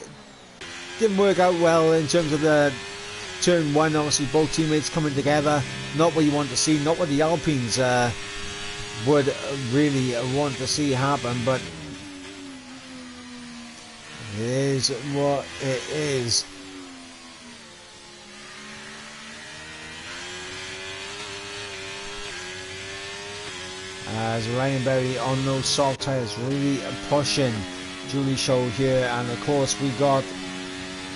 didn't work out well in terms of the turn one. Obviously, both teammates coming together, not what you want to see, not what the Alpines would really want to see happen, but it is what it is. As Ryan Berry on those soft tyres really pushing Julie Show here, and of course we got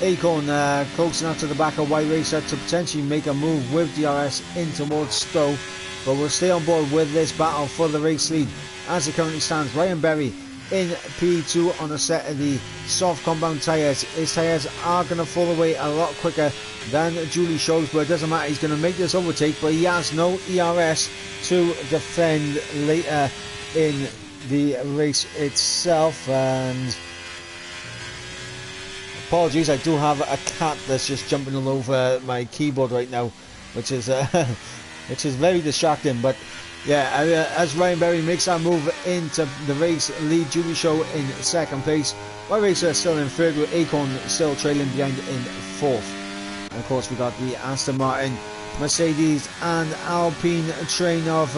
Acorn close enough to the back of White Racer to potentially make a move with DRS in towards Stowe, but we'll stay on board with this battle for the race lead. As it currently stands, Ryan Berry in P2 on a set of the soft compound tyres. His tyres are going to fall away a lot quicker than Julie Show's, but it doesn't matter. He's going to make this overtake, but he has no ERS to defend later in the race itself. And apologies, I do have a cat that's just jumping all over my keyboard right now, which is which is very distracting. But yeah, as Ryan Berry makes that move into the race lead, Julie Show in second place, White Racer still in third, with Acorn still trailing behind in fourth. And of course we got the Aston Martin, Mercedes and Alpine train of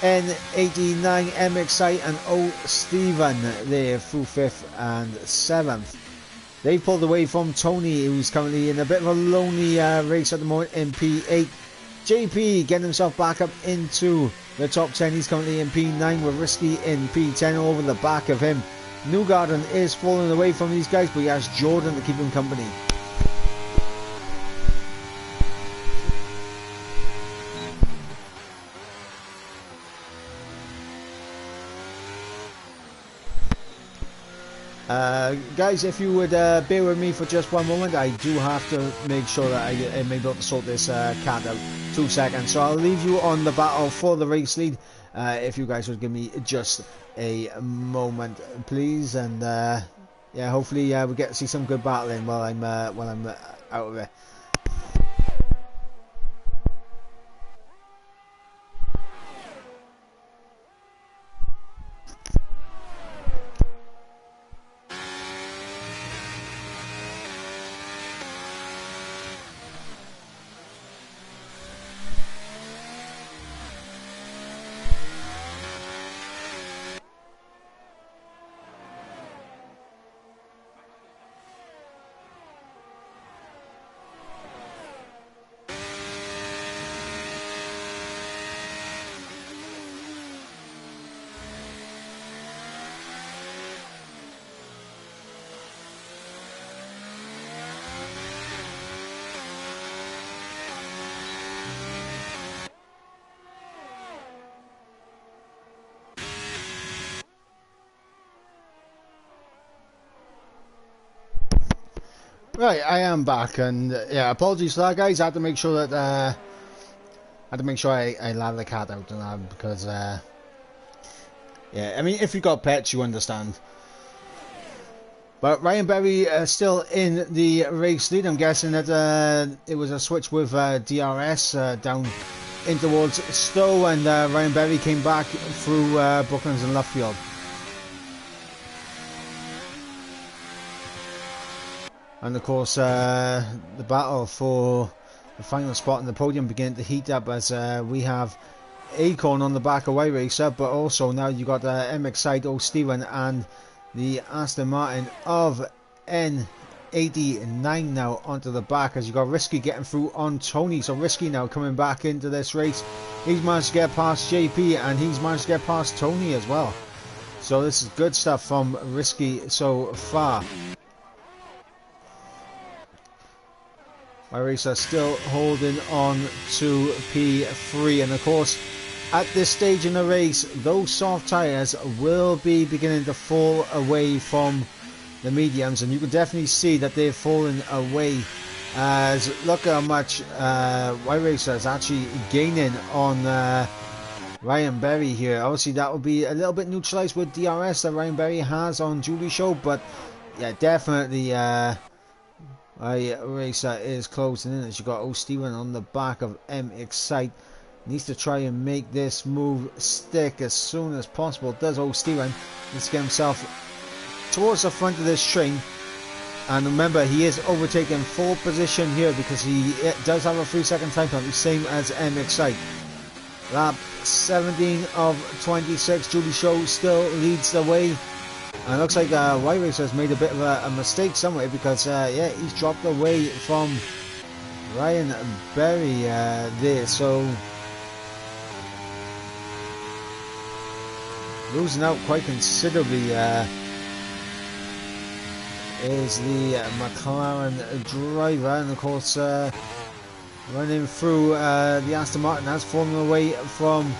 N89, MXI and O Stephen there through 5th and 7th. They've pulled away from Tony, who's currently in a bit of a lonely race at the moment in P8. JP getting himself back up into the top 10. He's currently in P9 with Risky in P10 over the back of him. Newgarden is falling away from these guys, but he has Jordan to keep him company. Guys, if you would bear with me for just one moment, I do have to make sure that I may be able to sort this cat out. 2 seconds, so I'll leave you on the battle for the race lead. If you guys would give me just a moment, please, and yeah, hopefully we get to see some good battling while I'm out of it. Right, I am back, and yeah, apologies for that, guys. I had to make sure that I let the cat out and that, because yeah, I mean, if you got pets, you understand. But Ryan Berry still in the race lead. I'm guessing that it was a switch with DRS down in towards Stowe, and Ryan Berry came back through Brooklands and Luffield. And of course, the battle for the final spot in the podium began to heat up as we have Acorn on the back of White Racer, but also now you got MXI, O Stephen, and the Aston Martin of N89 now onto the back, as you got Risky getting through on Tony. So Risky now coming back into this race. He's managed to get past JP, and he's managed to get past Tony as well. So this is good stuff from Risky so far. White Racer still holding on to P3, and of course at this stage in the race those soft tyres will be beginning to fall away from the mediums, and you can definitely see that they're falling away, as look how much White Racer is actually gaining on Ryan Berry here. Obviously that will be a little bit neutralised with DRS that Ryan Berry has on Julie Show, but yeah, definitely Racer is closing in, as you got O Stephen on the back of MXI. Needs to try and make this move stick as soon as possible. Does O Stephen. Let's get himself towards the front of this train. And remember, he is overtaking 4th position here because he does have a 3-second time penalty, same as MXI. Lap 17 of 26, Julie Shaw still leads the way. And it looks like White Racer has made a bit of a mistake somewhere because, yeah, he's dropped away from Ryan Berry there. So, losing out quite considerably is the McLaren driver. And, of course, running through the Aston Martin has fallen away from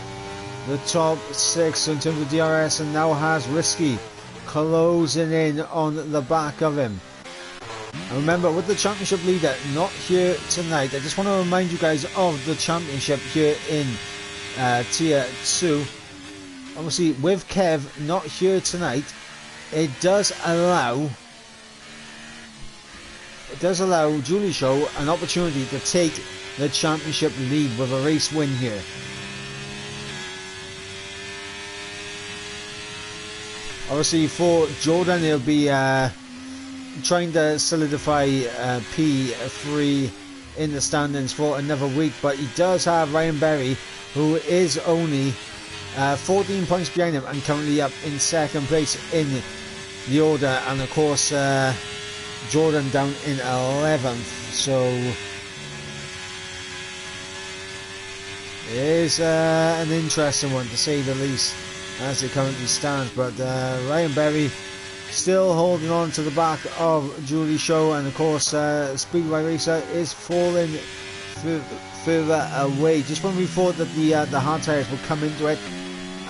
the top 6 in terms of DRS and now has Risky closing in on the back of him. And remember, with the championship leader not here tonight, I just want to remind you guys of the championship here in Tier 2. Obviously, with Kev not here tonight, it does allow Julie Shaw an opportunity to take the championship lead with a race win here. Obviously for Jordan, he'll be trying to solidify P3 in the standings for another week, but he does have Ryan Berry, who is only 14 points behind him and currently up in 2nd place in the order, and of course Jordan down in 11th. So it is an interesting one to say the least as it currently stands, but Ryan Berry still holding on to the back of Julie Shaw, and of course Speedway Racer is falling further away. Just when we thought that the hard tyres would come into it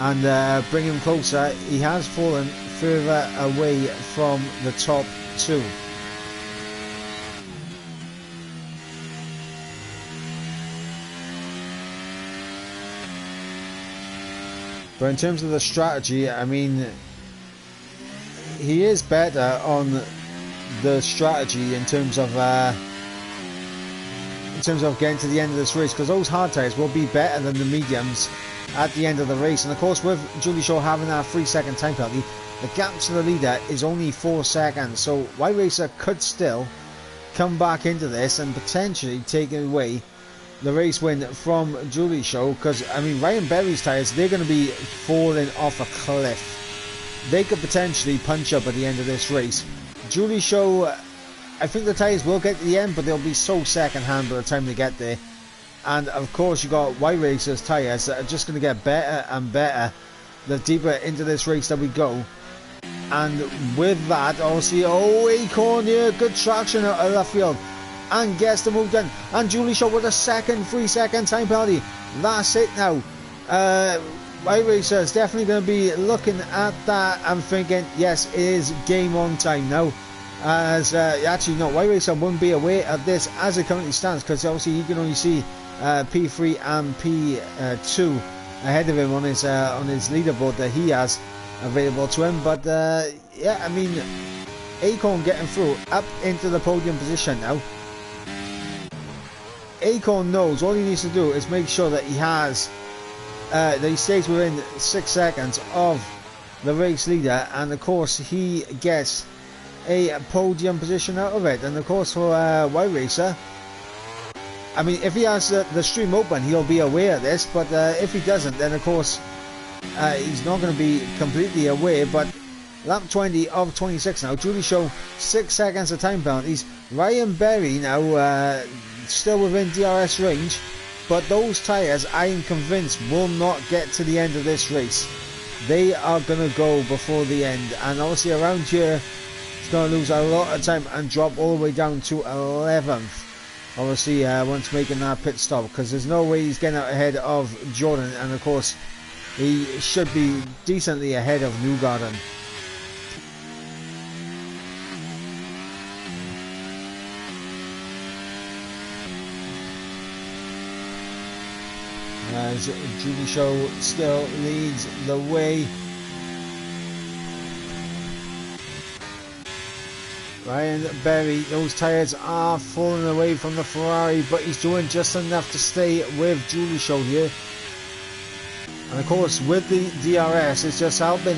and bring him closer, he has fallen further away from the top 2. But in terms of the strategy, I mean, he is better on the strategy in terms of getting to the end of this race, because those hard tyres will be better than the mediums at the end of the race. And of course, with Julie Shaw having that 3-second time penalty, the gap to the leader is only 4 seconds. So White Racer could still come back into this and potentially take away the race win from Julie Shaw, because I mean Ryan Berry's tyres, they're going to be falling off a cliff. They could potentially punch up at the end of this race. Julie Shaw, I think the tyres will get to the end, but they'll be so second hand by the time they get there. And of course you got White Racer's tyres that are just going to get better and better the deeper into this race that we go. And with that, obviously, Acorn here, good traction out of left field, and gets the move done. And Julie Shaw with a second 3-second time penalty. That's it now. White Racer is definitely going to be looking at that and thinking, yes, it is game on time now. As actually, no, White Racer wouldn't be aware of this as it currently stands, because obviously he can only see P3 and P2 ahead of him on his leaderboard that he has available to him. But yeah, I mean, Acorn getting through up into the podium position now. Acorn knows all he needs to do is make sure that he has that he stays within 6 seconds of the race leader, and of course he gets a podium position out of it. And of course for White Racer, I mean, if he has the stream open, he'll be aware of this, but if he doesn't, then of course he's not going to be completely aware. But lap 20 of 26 now, Julie Shaw 6 seconds of time penalties. Ryan Berry now still within DRS range, but those tyres, I am convinced, will not get to the end of this race. They are going to go before the end, and obviously around here it's going to lose a lot of time and drop all the way down to 11th. Obviously once making that pit stop, because there's no way he's getting out ahead of Jordan, and of course he should be decently ahead of Newgarden. As Julie Shaw still leads the way. Ryan Berry, those tyres are falling away from the Ferrari, but he's doing just enough to stay with Julie Shaw here. And of course with the DRS, it's just helping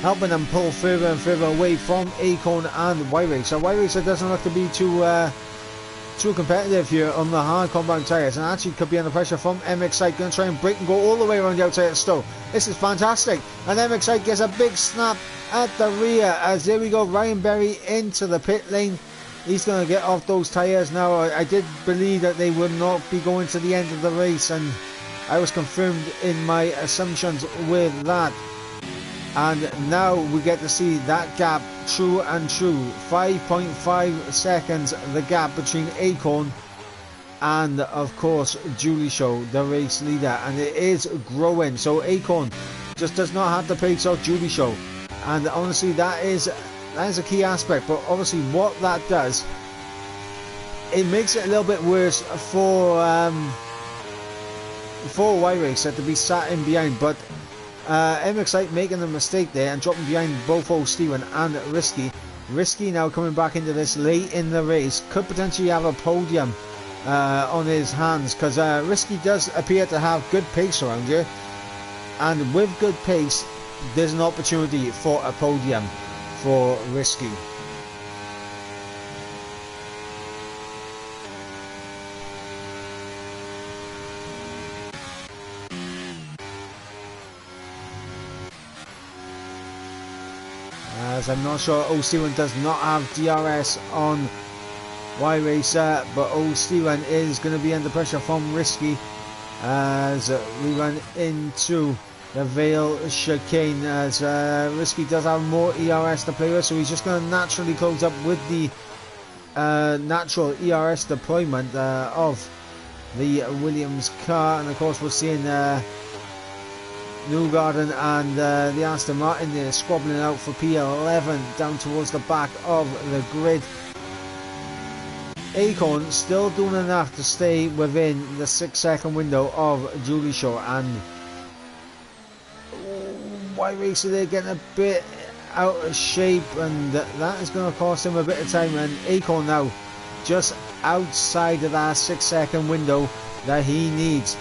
helping them pull further and further away from Acorn and White Racer. White Racer doesn't look to be too competitive here on the hard compound tyres, and actually could be under pressure from MXite. Going to try and break and go all the way around the outside of Stowe. This is fantastic, and MXite gets a big snap at the rear as there we go, Ryan Berry into the pit lane. He's going to get off those tyres now. I did believe that they would not be going to the end of the race, and I was confirmed in my assumptions with that. And now we get to see that gap true and true. 5.5 seconds the gap between Acorn and of course Julie Show, the race leader, and it is growing. So Acorn just does not have the pace of Julie Show, and honestly that is a key aspect. But obviously what that does, it makes it a little bit worse for White Racer to be sat in behind. But MXite making a mistake there and dropping behind both Old Steven and Risky. Risky now coming back into this late in the race, could potentially have a podium on his hands, because Risky does appear to have good pace around here, and with good pace there's an opportunity for a podium for Risky. As I'm not sure, Old Steven does not have DRS on Y Racer, but Old Steven is going to be under pressure from Risky as we run into the Vale chicane, as Risky does have more ERS to play with, so he's just going to naturally close up with the natural ERS deployment of the Williams car. And of course we're seeing Newgarden and the Aston Martin there squabbling out for P11 down towards the back of the grid. Acorn still doing enough to stay within the 6-second window of Julie Shaw, and White Racer there getting a bit out of shape, and that is going to cost him a bit of time. And Acorn now just outside of that 6-second window that he needs.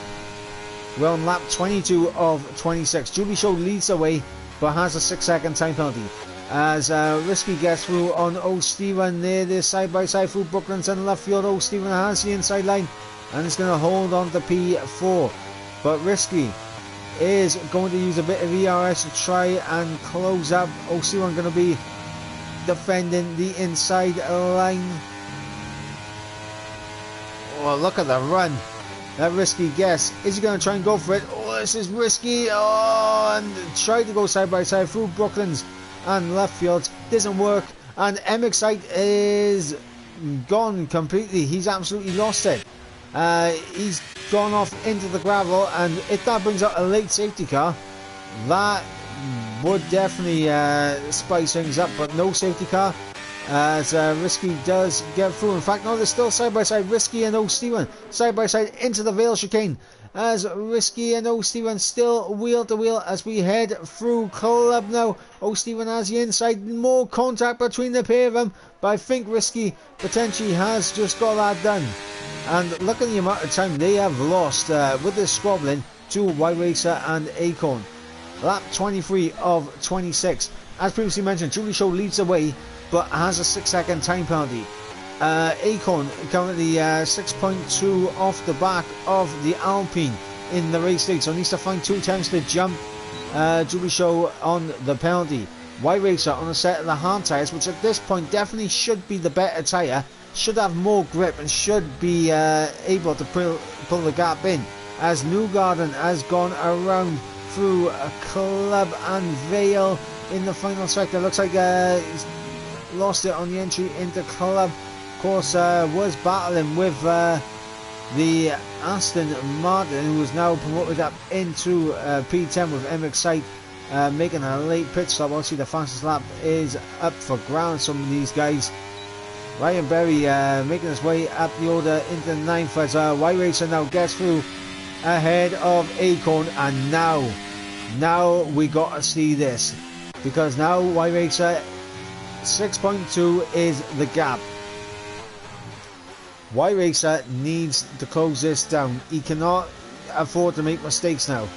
We're on lap 22 of 26. Julie Shaw leads the way but has a 6-second time penalty as Risky gets through on Old Steven there. They're side by side through Brooklands and left field. Old Steven has the inside line and is going to hold on to P4, but Risky is going to use a bit of ERS to try and close up. Old Steven going to be defending the inside line. Oh, look at the run that Risky gets. Is he going to try and go for it? Oh, this is Risky. Oh, and try to go side by side through Brooklands and left field. Doesn't work, and MXite is gone completely. He's absolutely lost it. He's gone off into the gravel, and if that brings out a late safety car, that would definitely spice things up. But no safety car as Risky does get through. In fact, no, they're still side by side. Risky and Old Steven side by side into the Vale chicane as Risky and Old Steven still wheel to wheel as we head through Club now. Old Steven has the inside, more contact between the pair of them, but I think Risky potentially has just got that done. And look at the amount of time they have lost with this squabbling to White Racer and Acorn. Lap 23 of 26. As previously mentioned, Julie Shaw leads the way but has a 6-second time penalty. Acorn currently 6.2 off the back of the Alpine in the race lead, so needs to find 2 attempts to jump Julie Shaw on the penalty. White Racer on a set of the hard tyres, which at this point definitely should be the better tyre, should have more grip and should be able to pull the gap in, as Newgarden has gone around through Club and Vale in the final sector. Looks like he's lost it on the entry into Club. Of course, was battling with the Aston Martin, who was now promoted up into P10 with MXite making a late pit stop. Obviously the fastest lap is up for grabs. Some of these guys, Ryan Berry making his way up the order into 9th as White Racer now gets through ahead of Acorn. And now we got to see this, because now White Racer 6.2 is the gap. White Racer needs to close this down. He cannot afford to make mistakes now.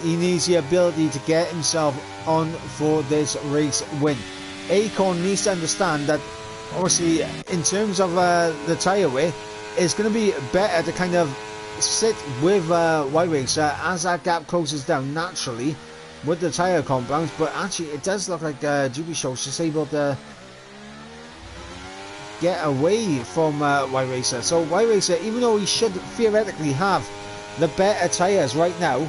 he needs the ability to get himself on for this race win. Acorn needs to understand that obviously in terms of the tyre wear, it's going to be better to kind of sit with Y-Racer as that gap closes down naturally with the tyre compounds, but actually it does look like Julie Show's just able to get away from Y-Racer. So Y-Racer, even though he should theoretically have the better tyres right now,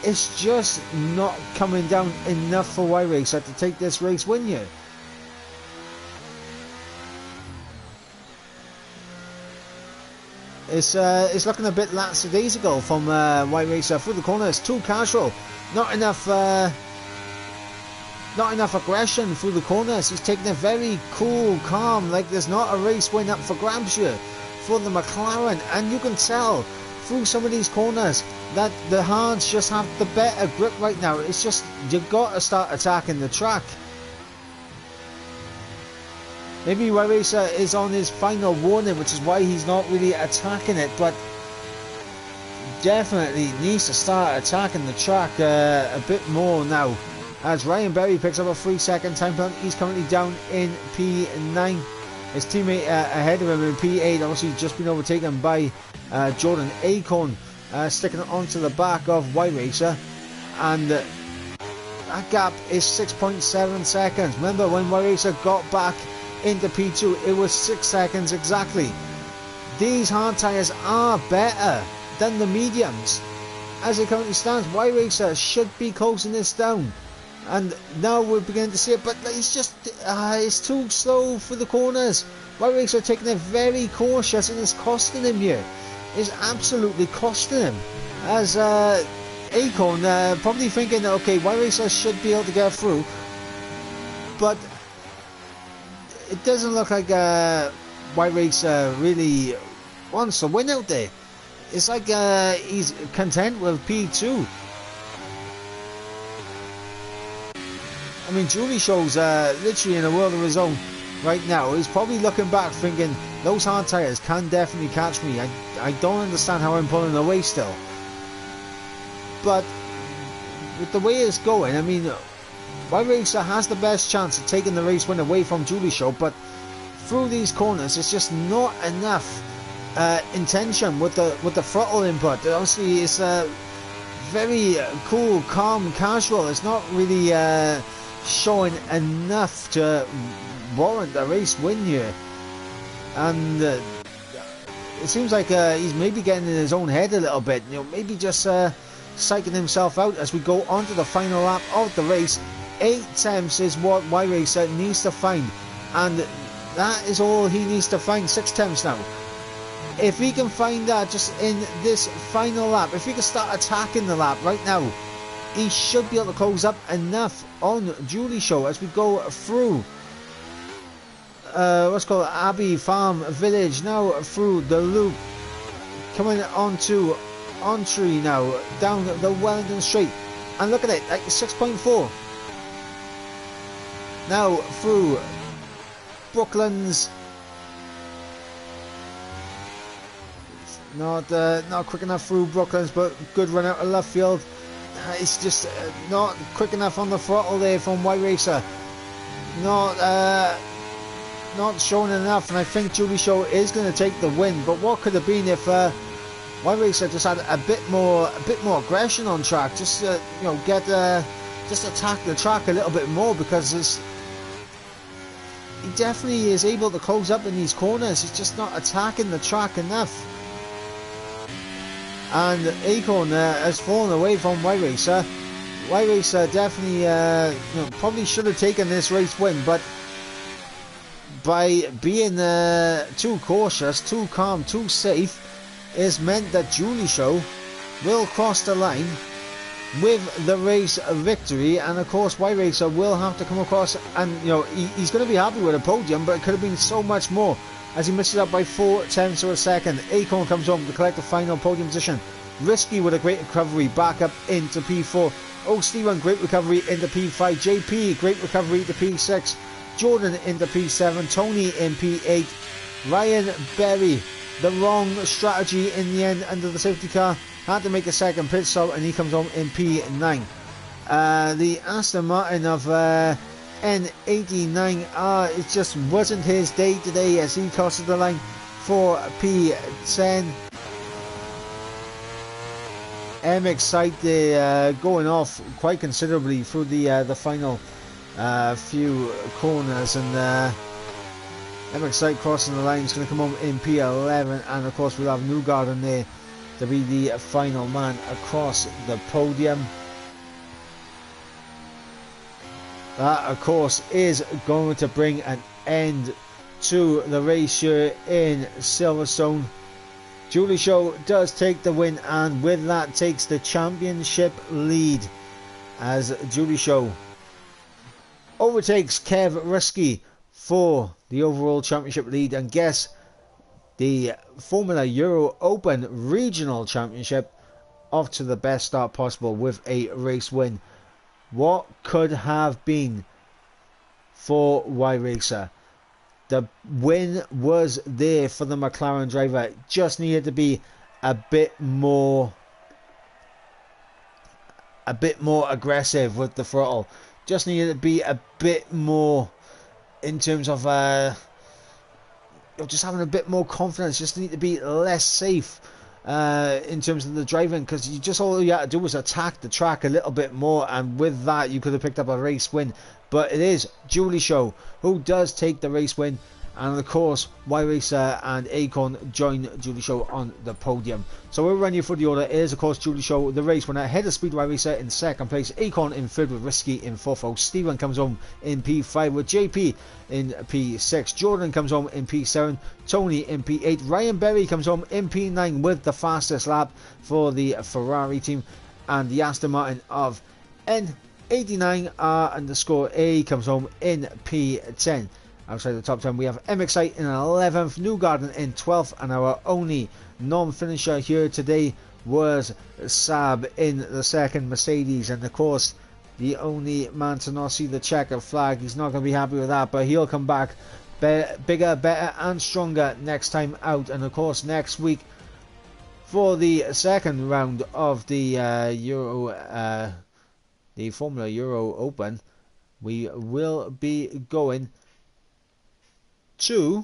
it's just not coming down enough for Y-Racer to take this race win here. It's looking a bit lackadaisical from Y-Racer through the corners. Too casual. Not enough aggression through the corners. He's taking it very cool, calm, like there's not a race win up for grabs here for the McLaren. And you can tell through some of these corners that the Hards just have the better grip right now. It's just, you've got to start attacking the track. Maybe Y-Racer is on his final warning, which is why he's not really attacking it, but definitely needs to start attacking the track a bit more now. As Ryan Berry picks up a 3-second time penalty, he's currently down in P9. His teammate ahead of him in P8, obviously just been overtaken by Jordan Acorn, sticking onto the back of Y-Racer, and that gap is 6.7 seconds. Remember when Y-Racer got back into P2, it was 6 seconds exactly. These hard tyres are better than the mediums. As it currently stands, Y-Racer should be closing this down, and now we're beginning to see it, but it's just it's too slow for the corners. Y-Racer taking it very cautious, and it's costing him here. It's absolutely costing him, as Acorn probably thinking that okay, Y-Racer should be able to get through, but it doesn't look like Y-Racer really wants to win out there. It's like he's content with P2. I mean, Julie Show's literally in a world of his own right now. He's probably looking back thinking, those hard tyres can definitely catch me. I don't understand how I'm pulling away still. But with the way it's going, I mean, Y-Racer has the best chance of taking the race win away from Julie Show, but through these corners it's just not enough intention with the throttle input. Obviously it's very cool, calm, casual. It's not really showing enough to warrant a race win here, and it seems like he's maybe getting in his own head a little bit, you know, maybe just psyching himself out as we go on to the final lap of the race. 8 tenths is what Y-Racer needs to find, and that is all he needs to find. 6 tenths now. If he can find that just in this final lap, if he can start attacking the lap right now, he should be able to close up enough on Julie Show as we go through what's called Abbey Farm Village, now through the loop, coming onto Entree now, down the Wellington Straight, and look at it, like 6.4. Now through Brooklands, not quick enough through Brooklands, but good run out of left field. It's just not quick enough on the throttle there from Y-Racer. Not showing enough, and I think Julie Show is going to take the win. But what could have been if Y-Racer just had a bit more aggression on track, just you know, get just attack the track a little bit more, because he definitely is able to close up in these corners. He's just not attacking the track enough. And Acorn has fallen away from Y-Racer. Y-Racer definitely you know, probably should have taken this race win, but by being too cautious, too calm, too safe, is meant that Julie Show will cross the line with the race victory. And of course Y-Racer will have to come across, and you know, he's going to be happy with a podium, but it could have been so much more as he misses up by 4 tenths of a second. Acorn comes home to collect the final podium position. Risky with a great recovery back up into P4. Stephen, great recovery into P5. JP, great recovery to P6. Jordan into P7. Tony in P8. Ryan Berry, the wrong strategy in the end under the safety car. had to make a second pit stop, and he comes home in P9. The Aston Martin of N89, it just wasn't his day today as he crosses the line for P10. MX going off quite considerably through the final few corners, and MX crossing the line is going to come home in P11, and of course we'll have Newgarden there to be the final man across the podium. That of course is going to bring an end to the race here in Silverstone. Julie Show does take the win, and with that takes the championship lead as Julie Show overtakes Kev Rusky for the overall championship lead. And guess the Formula Euro Open Regional Championship off to the best start possible with a race win. What could have been for Y-Racer? The win was there for the McLaren driver. Just needed to be a bit more aggressive with the throttle. Just needed to be a bit more in terms of just having a bit more confidence. Just need to be less safe in terms of the driving, because you just all you had to do was attack the track a little bit more, and with that you could have picked up a race win. But it is Julie Show who does take the race win, and of course Y-Racer and Acorn join Julie Show on the podium. So we'll run you through the order. It is of course Julie Show, the race winner, ahead of Speed Y-Racer in second place, Acorn in third with Risky in fourth. Stephen comes home in P5 with JP in P6. Jordan comes home in P7. Tony in P8. Ryan Berry comes home in P9 with the fastest lap for the Ferrari team, and the Aston Martin of N89 R_A comes home in P10. Outside the top 10 we have MXI in 11th, Newgarden in 12th, and our only non-finisher here today was Saab in the second Mercedes. And of course the only man to not see the checkered flag, he's not going to be happy with that, but he'll come back bigger, better and stronger next time out. And of course next week for the second round of the the Formula Euro Open, we will be going to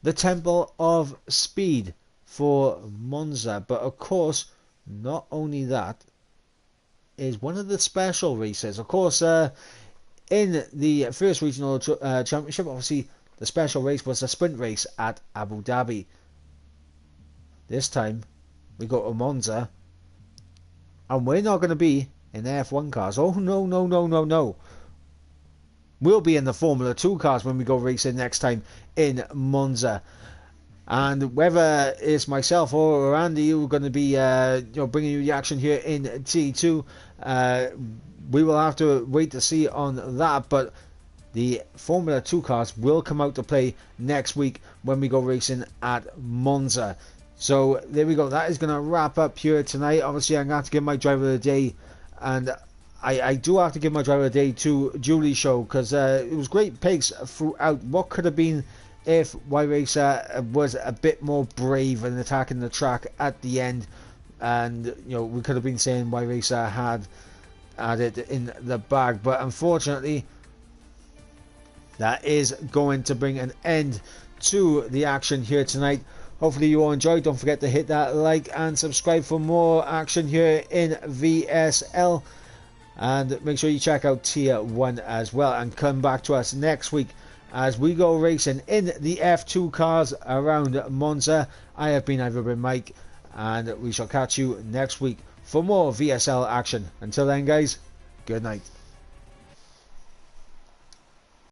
the Temple of Speed for Monza. But of course not only that is one of the special races. Of course in the first regional championship, obviously the special race was a sprint race at Abu Dhabi. This time we go to Monza, and we're not going to be in F1 cars. Oh no, no, no, no, no. We'll be in the Formula 2 cars when we go racing next time in Monza. And whether it's myself or Andy who are going to be bringing you the action here in T2, we will have to wait to see on that. But the Formula 2 cars will come out to play next week when we go racing at Monza. So there we go. That is going to wrap up here tonight. Obviously I'm going to have to give my driver of the day, and I do have to give my driver of the day to Julie Show, because it was great pace throughout. What could have been if Y-Racer was a bit more brave in attacking the track at the end, and we could have been saying Y-Racer had it in the bag. But unfortunately that is going to bring an end to the action here tonight. Hopefully you all enjoyed. Don't forget to hit that like and subscribe for more action here in VSL. And make sure you check out Tier 1 as well. And come back to us next week as we go racing in the F2 cars around Monza. I have been Ivan Mike, and we shall catch you next week for more VSL action. Until then guys, good night.